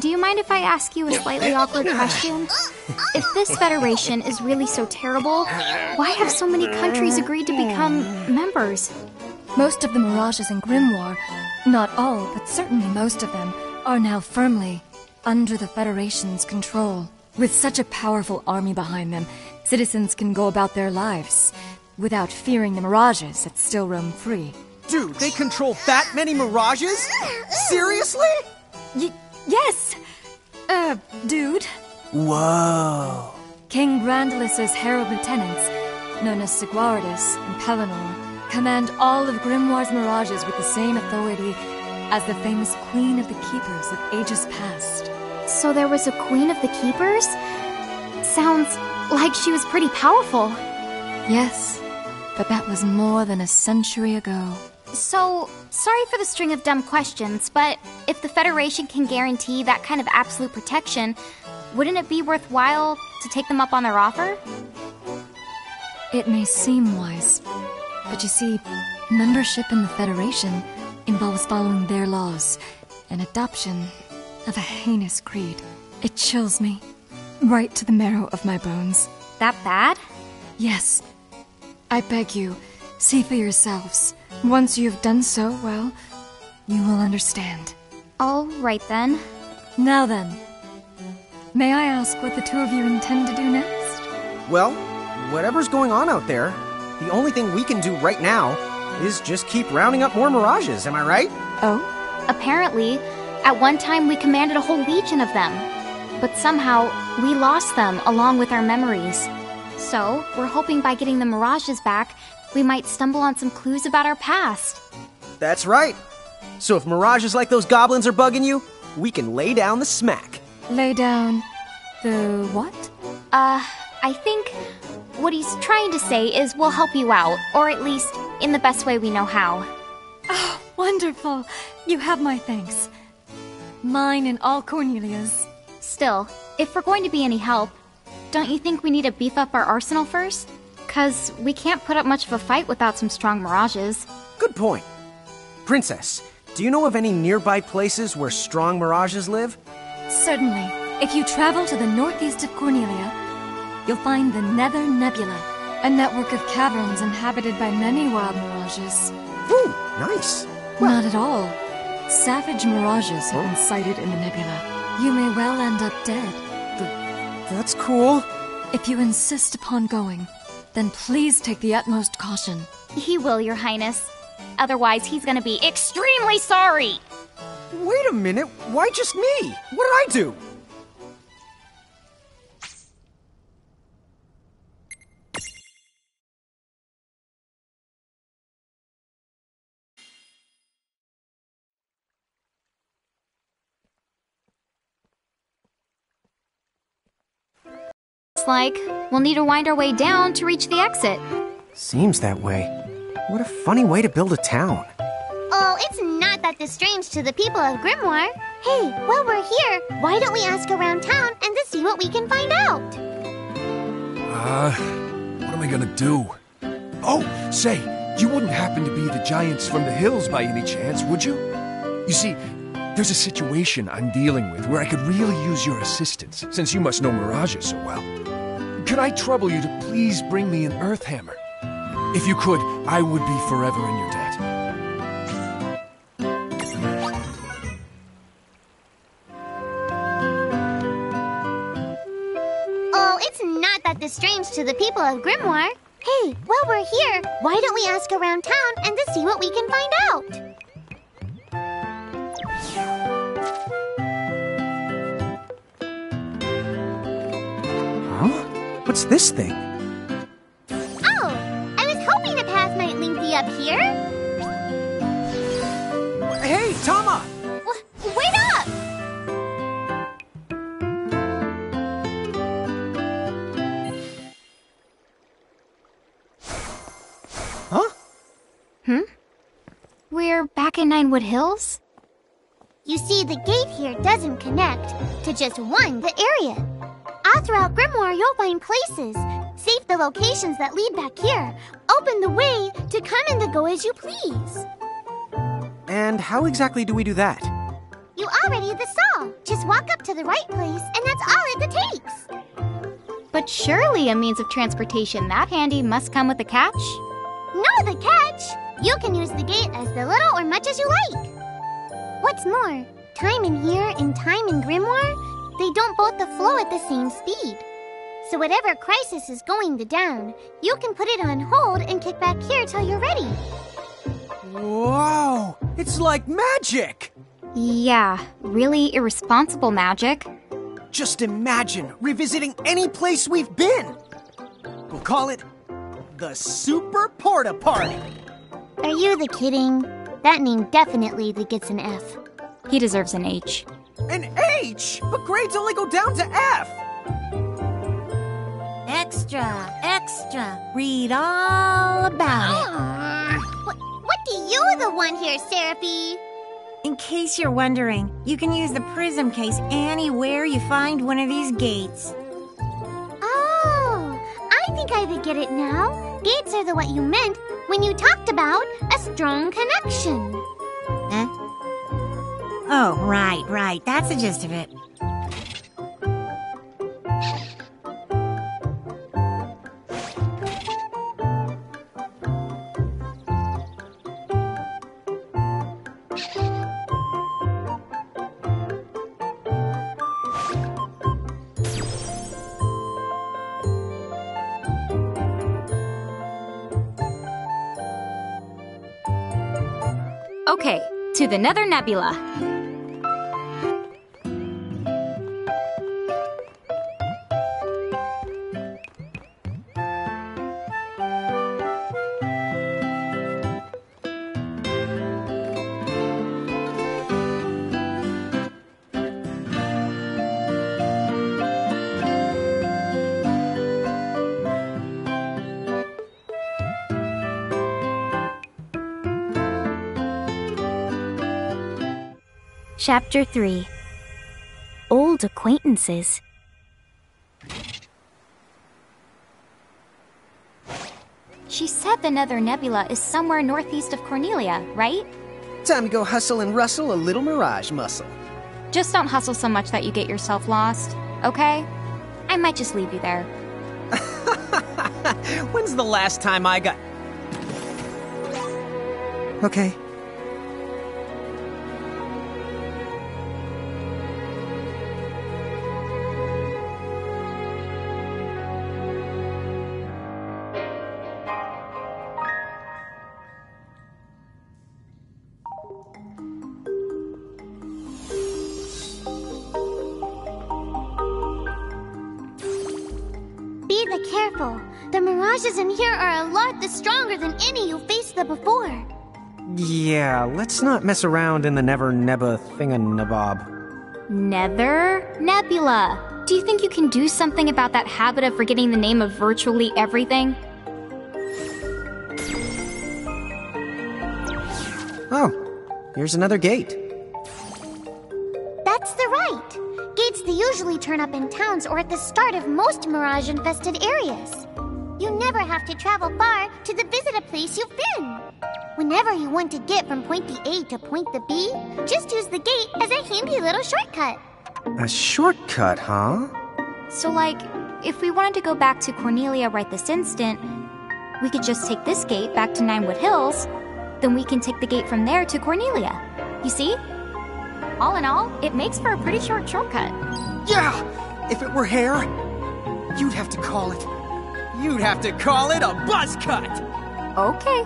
Do you mind if I ask you a slightly awkward question? If this federation is really so terrible, why have so many countries agreed to become members? Most of the Mirages in Grimoire, not all, but certainly most of them, are now firmly under the Federation's control. With such a powerful army behind them, citizens can go about their lives without fearing the Mirages that still roam free. Dude, they control that many Mirages? Seriously? Yes! Dude. Whoa. King Brandalis' herald lieutenants, known as Sigwardus and Pelennor, command all of Grimoire's Mirages with the same authority as the famous Queen of the Keepers of ages past. So there was a Queen of the Keepers? Sounds like she was pretty powerful. Yes, but that was more than a century ago. So, sorry for the string of dumb questions, but if the Federation can guarantee that kind of absolute protection, wouldn't it be worthwhile to take them up on their offer? It may seem wise, but you see, membership in the Federation involves following their laws, and adoption of a heinous creed. It chills me, right to the marrow of my bones. That bad? Yes. I beg you, see for yourselves. Once you have done so, well, you will understand. All right then. Now then, may I ask what the two of you intend to do next? Well, whatever's going on out there, the only thing we can do right now is just keep rounding up more Mirages, am I right? Oh? Apparently, at one time we commanded a whole legion of them. But somehow, we lost them along with our memories. So, we're hoping by getting the Mirages back, we might stumble on some clues about our past. That's right. So if Mirages like those goblins are bugging you, we can lay down the smack. Lay down the what? I think what he's trying to say is we'll help you out, or at least in the best way we know how. Oh, wonderful. You have my thanks. Mine and all Cornelia's. Still, if we're going to be any help, don't you think we need to beef up our arsenal first? 'Cause we can't put up much of a fight without some strong Mirages. Good point. Princess, do you know of any nearby places where strong Mirages live? Certainly. If you travel to the northeast of Cornelia, you'll find the Nether Nebula, a network of caverns inhabited by many wild Mirages. Ooh, nice. Not at all. Savage Mirages have been sighted in the nebula. You may well end up dead, That's cool. If you insist upon going, then please take the utmost caution. He will, Your Highness. Otherwise, he's gonna be extremely sorry! Wait a minute, why just me? What did I do? Looks like we'll need to wind our way down to reach the exit. Seems that way. What a funny way to build a town. Oh, it's not that strange to the people of Grimoire. Hey, while we're here, why don't we ask around town and to see what we can find out? What am I gonna do? Oh, say, you wouldn't happen to be the giants from the hills by any chance, would you? You see, there's a situation I'm dealing with where I could really use your assistance, since you must know Mirages so well. Could I trouble you to please bring me an earth hammer? If you could, I would be forever in your debt. Oh, it's not that strange to the people of Grimoire. Hey, while we're here, why don't we ask around town and to see what we can find out? Huh? What's this thing? Oh, I was hoping a path might link thee up here. Hey, Tama! Wait up! Huh? We're back in Ninewood Hills? You see, the gate here doesn't connect to just the area. All throughout Grimoire, you'll find places. Save the locations that lead back here. Open the way to come and to go as you please. And how exactly do we do that? You already saw. Just walk up to the right place, and that's all it takes. But surely a means of transportation that handy must come with a catch? No, the catch! You can use the gate as little or much as you like. What's more, time in here and time in Grimoire, they don't both flow at the same speed. So whatever crisis is going down, you can put it on hold and kick back here till you're ready. Whoa! It's like magic! Yeah, really irresponsible magic. Just imagine revisiting any place we've been! We'll call it the Super Porta Party! Are you kidding? That name definitely gets an F. He deserves an H. An H? But grades only go down to F! Extra, extra. Read all about it. What do you want here, Seraphy? In case you're wondering, you can use the prism case anywhere you find one of these gates. Oh, I think I get it now. Gates are what you meant when you talked about a strong connection. Huh? Oh, right. That's the gist of it. Okay, to the Nether Nebula. Chapter 3. Old Acquaintances. She said the Nether Nebula is somewhere northeast of Cornelia, right? Time to go hustle and rustle a little mirage muscle. Just don't hustle so much that you get yourself lost, okay? I might just leave you there. When's the last time I got... Okay. be careful. The mirages in here are a lot stronger than any you faced before. Yeah, let's not mess around in the never-nebba thinganabob. Nether? Nebula, do you think you can do something about that habit of forgetting the name of virtually everything? Oh, here's another gate. That's the right. Gates they usually turn up in towns or at the start of most mirage-infested areas. You never have to travel far to visit a place you've been. Whenever you want to get from point the A to point the B, just use the gate as a handy little shortcut. A shortcut, huh? So, like, if we wanted to go back to Cornelia right this instant, we could just take this gate back to Ninewood Hills, then we can take the gate from there to Cornelia. You see? All in all, it makes for a pretty short shortcut. Yeah! If it were hair, you'd have to call it... You'd have to call it a buzz cut! Okay.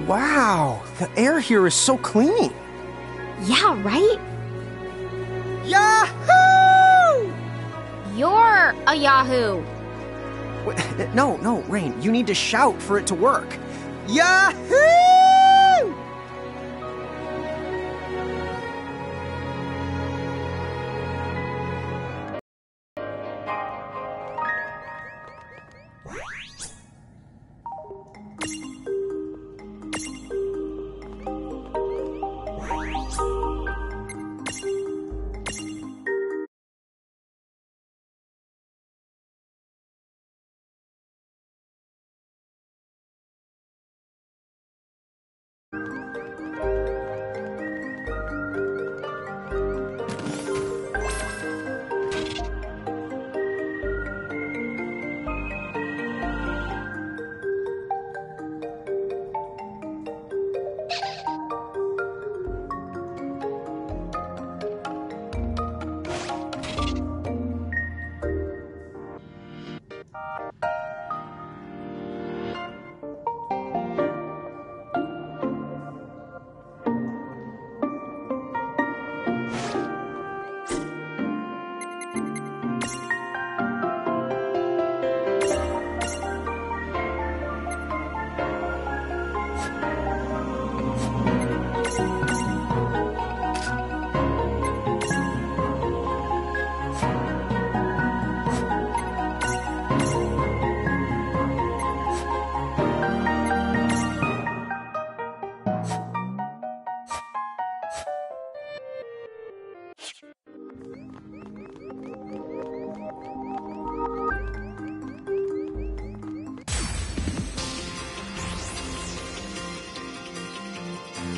Wow, the air here is so clean. Yeah, right? Yahoo! You're a Yahoo! No, Rain, you need to shout for it to work. Yahoo!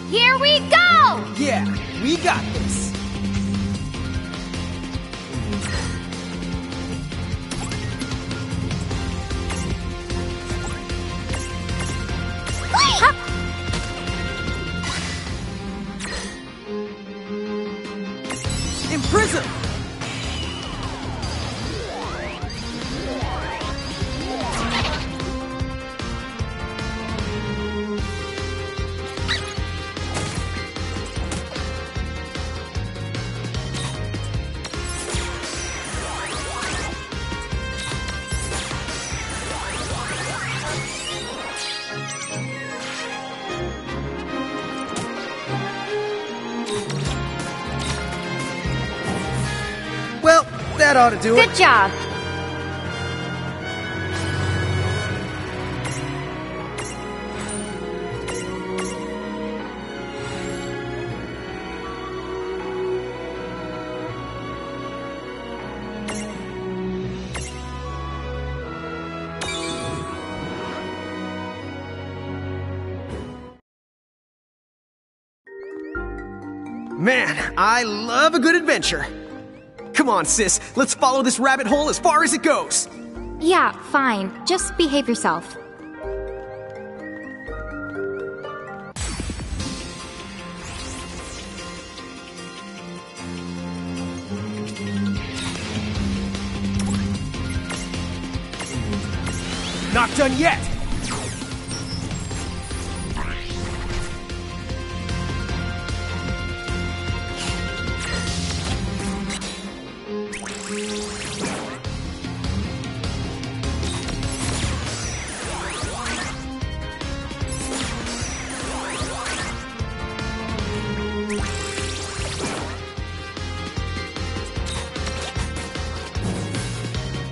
Here we go! Yeah, we got this. Imprison! Well, that ought to do it. Good job. man, I love a good adventure. Come on, sis, let's follow this rabbit hole as far as it goes. Yeah, fine. Just behave yourself. Not done yet!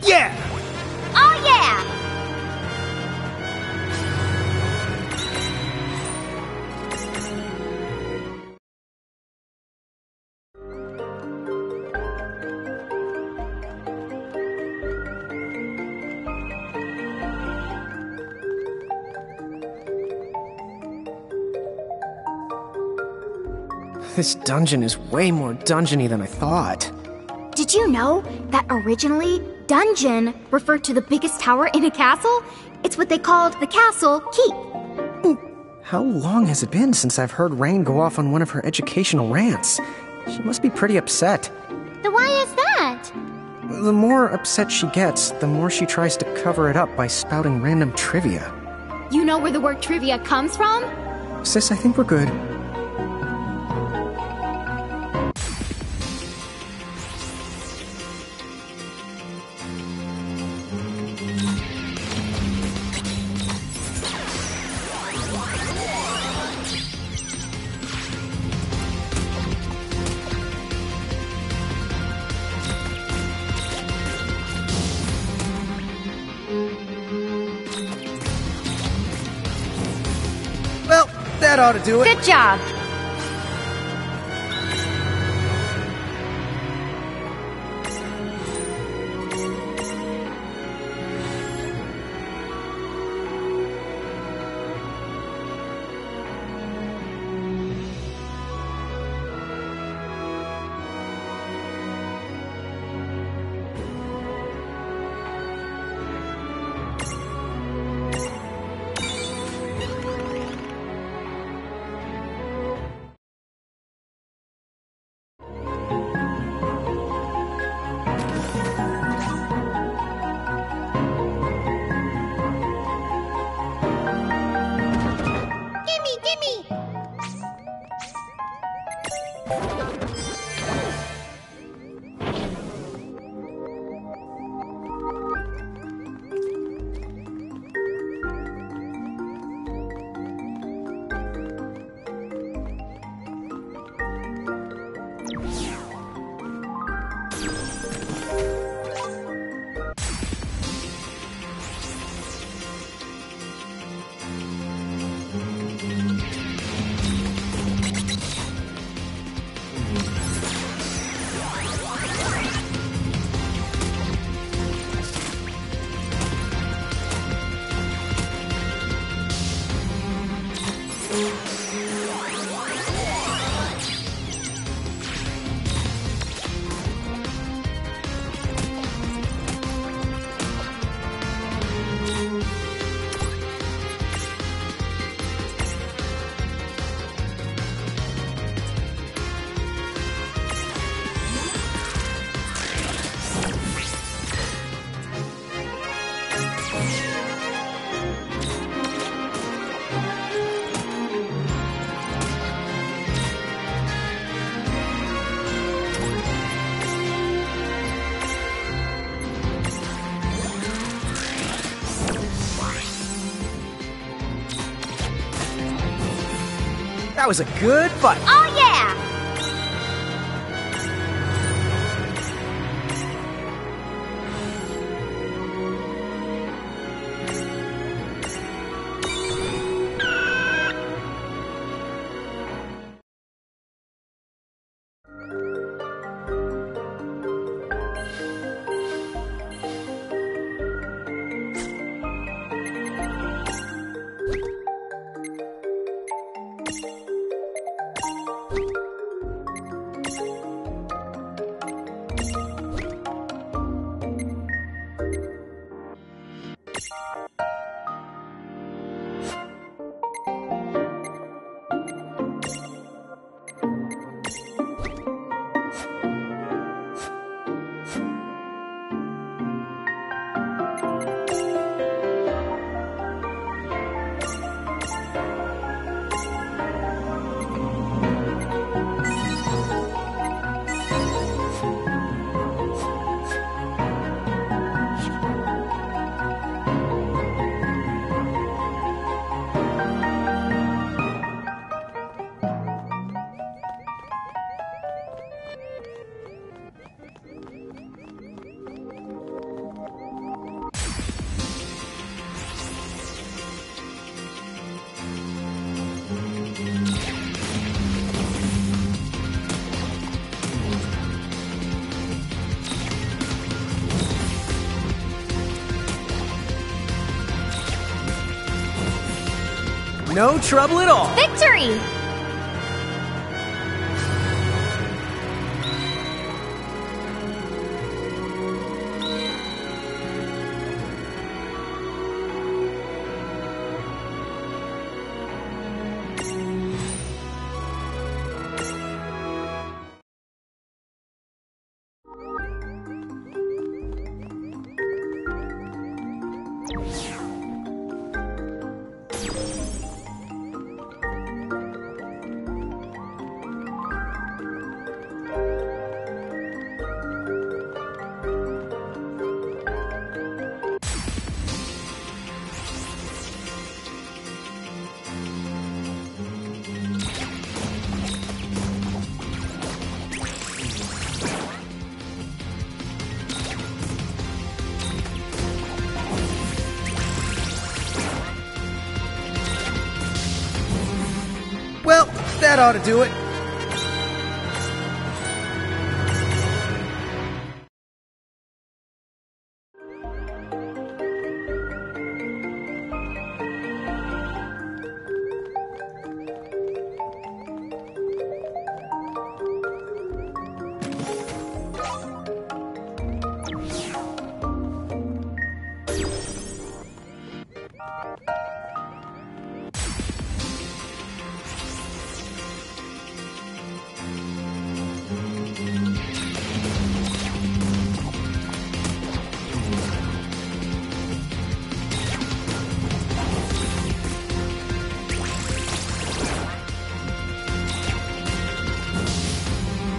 Yeah! Oh yeah! This dungeon is way more dungeony than I thought. Did you know that originally, dungeon referred to the biggest tower in a castle? It's what they called the castle keep. How long has it been since I've heard Rain go off on one of her educational rants? She must be pretty upset. Then why is that? The more upset she gets, the more she tries to cover it up by spouting random trivia. You know where the word trivia comes from? Sis, I think we're good. Well, that ought to do it. Good job. That was a good fight. Oh yeah! No trouble at all. Victory! Well, that ought to do it.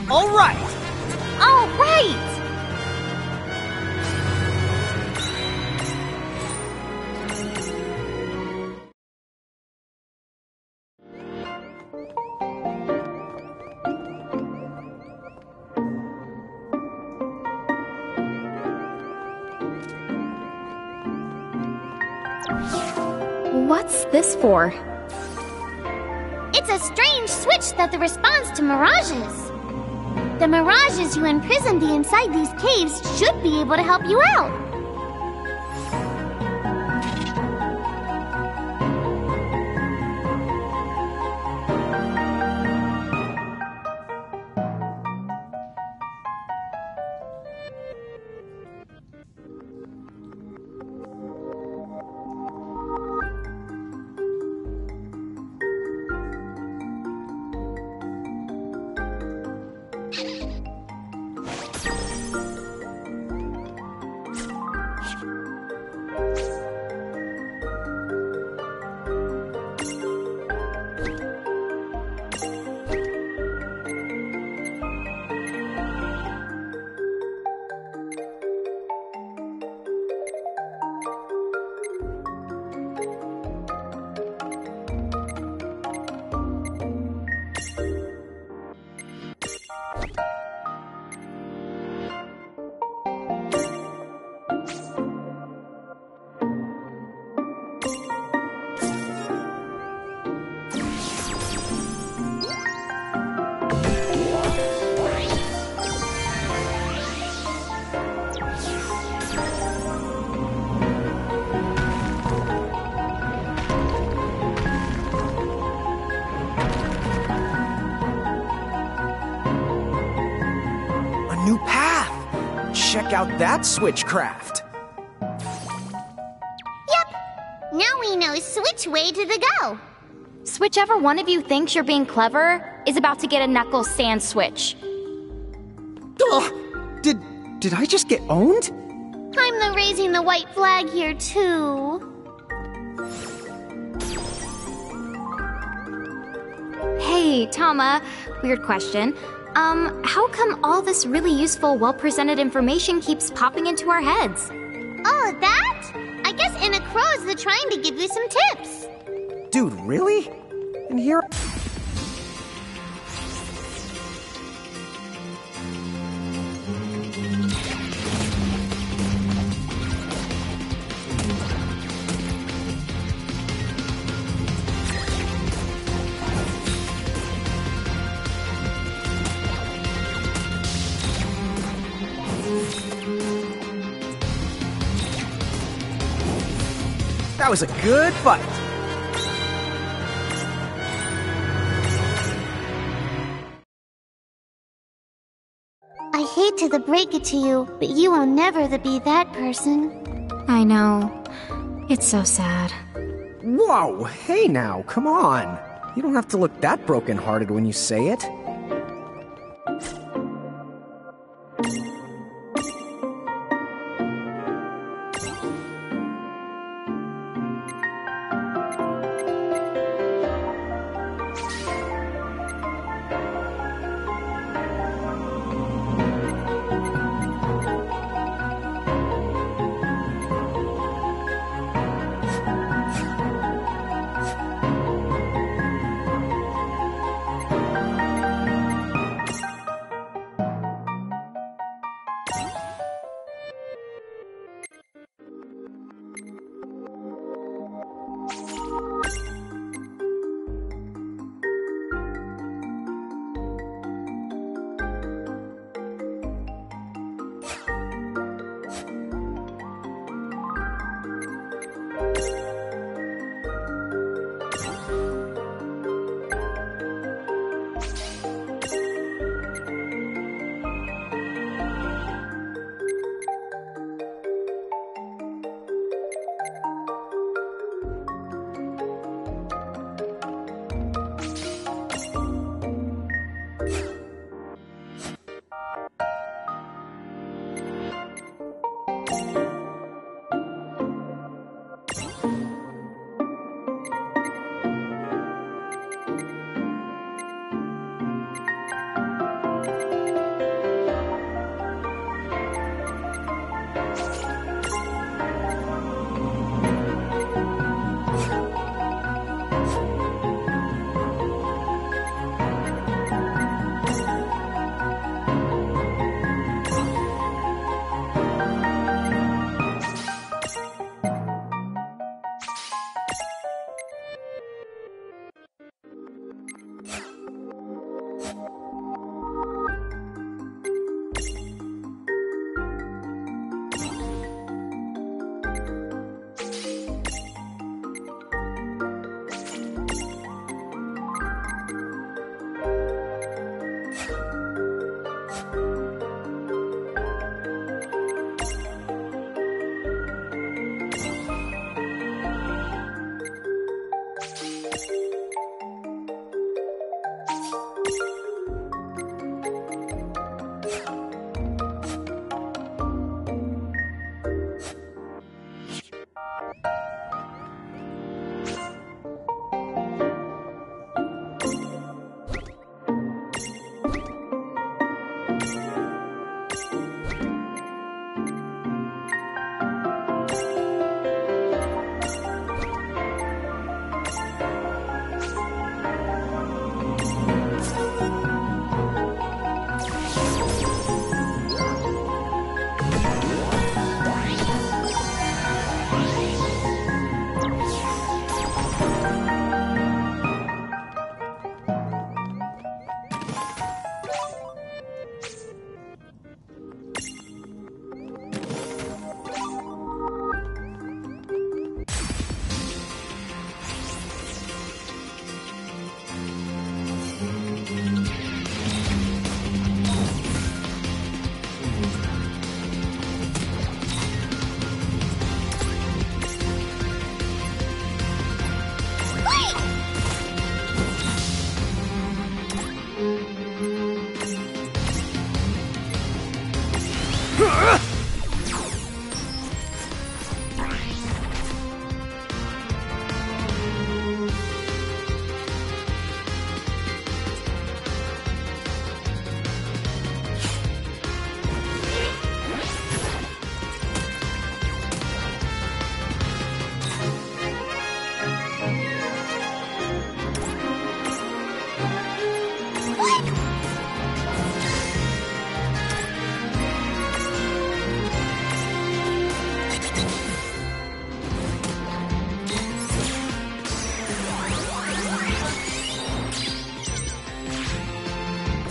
All right. All right! What's this for? It's a strange switch that responds to mirages. The mirages you imprisoned inside these caves should be able to help you out. New path. Check out that switchcraft. Yep. Now we know which way to go. Whichever one of you thinks you're being clever is about to get a Knuckles sand switch. Ugh. Did I just get owned? I'm the raising the white flag here too. Hey, Tama. Weird question. How come all this really useful, well-presented information keeps popping into our heads? Oh, that? I guess Anna Crow's trying to give you some tips. Dude, really? And here... That was a good fight. to break it to you, but you will never be that person. I know. It's so sad. Whoa, hey now, come on. You don't have to look that broken-hearted when you say it.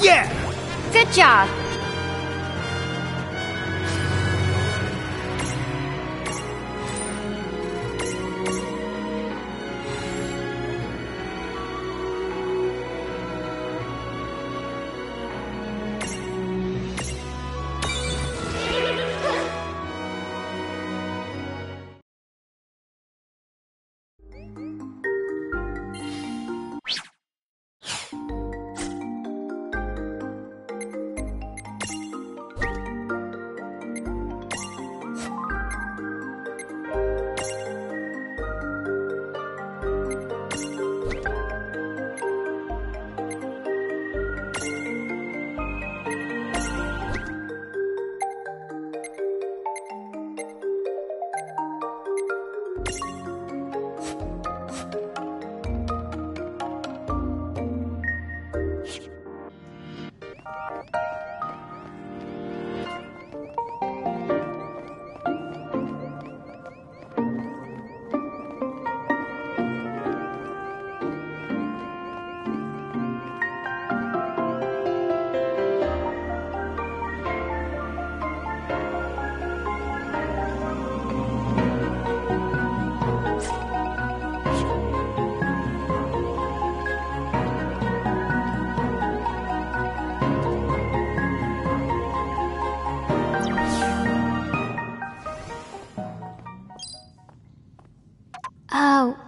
Yeah! Good job.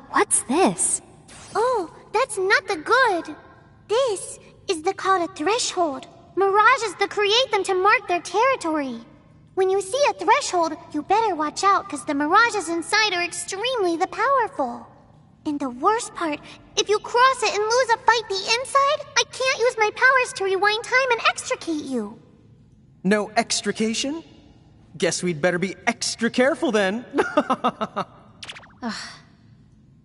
What's this? Oh, that's not the good. This is called a threshold. Mirages create them to mark their territory. When you see a threshold, you better watch out because the mirages inside are extremely powerful. And the worst part, if you cross it and lose a fight the inside, I can't use my powers to rewind time and extricate you. No extrication? Guess we'd better be extra careful then.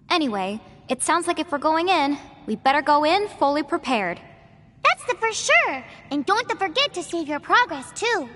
Anyway, it sounds like if we're going in, we better go in fully prepared. That's for sure. And don't forget to save your progress, too.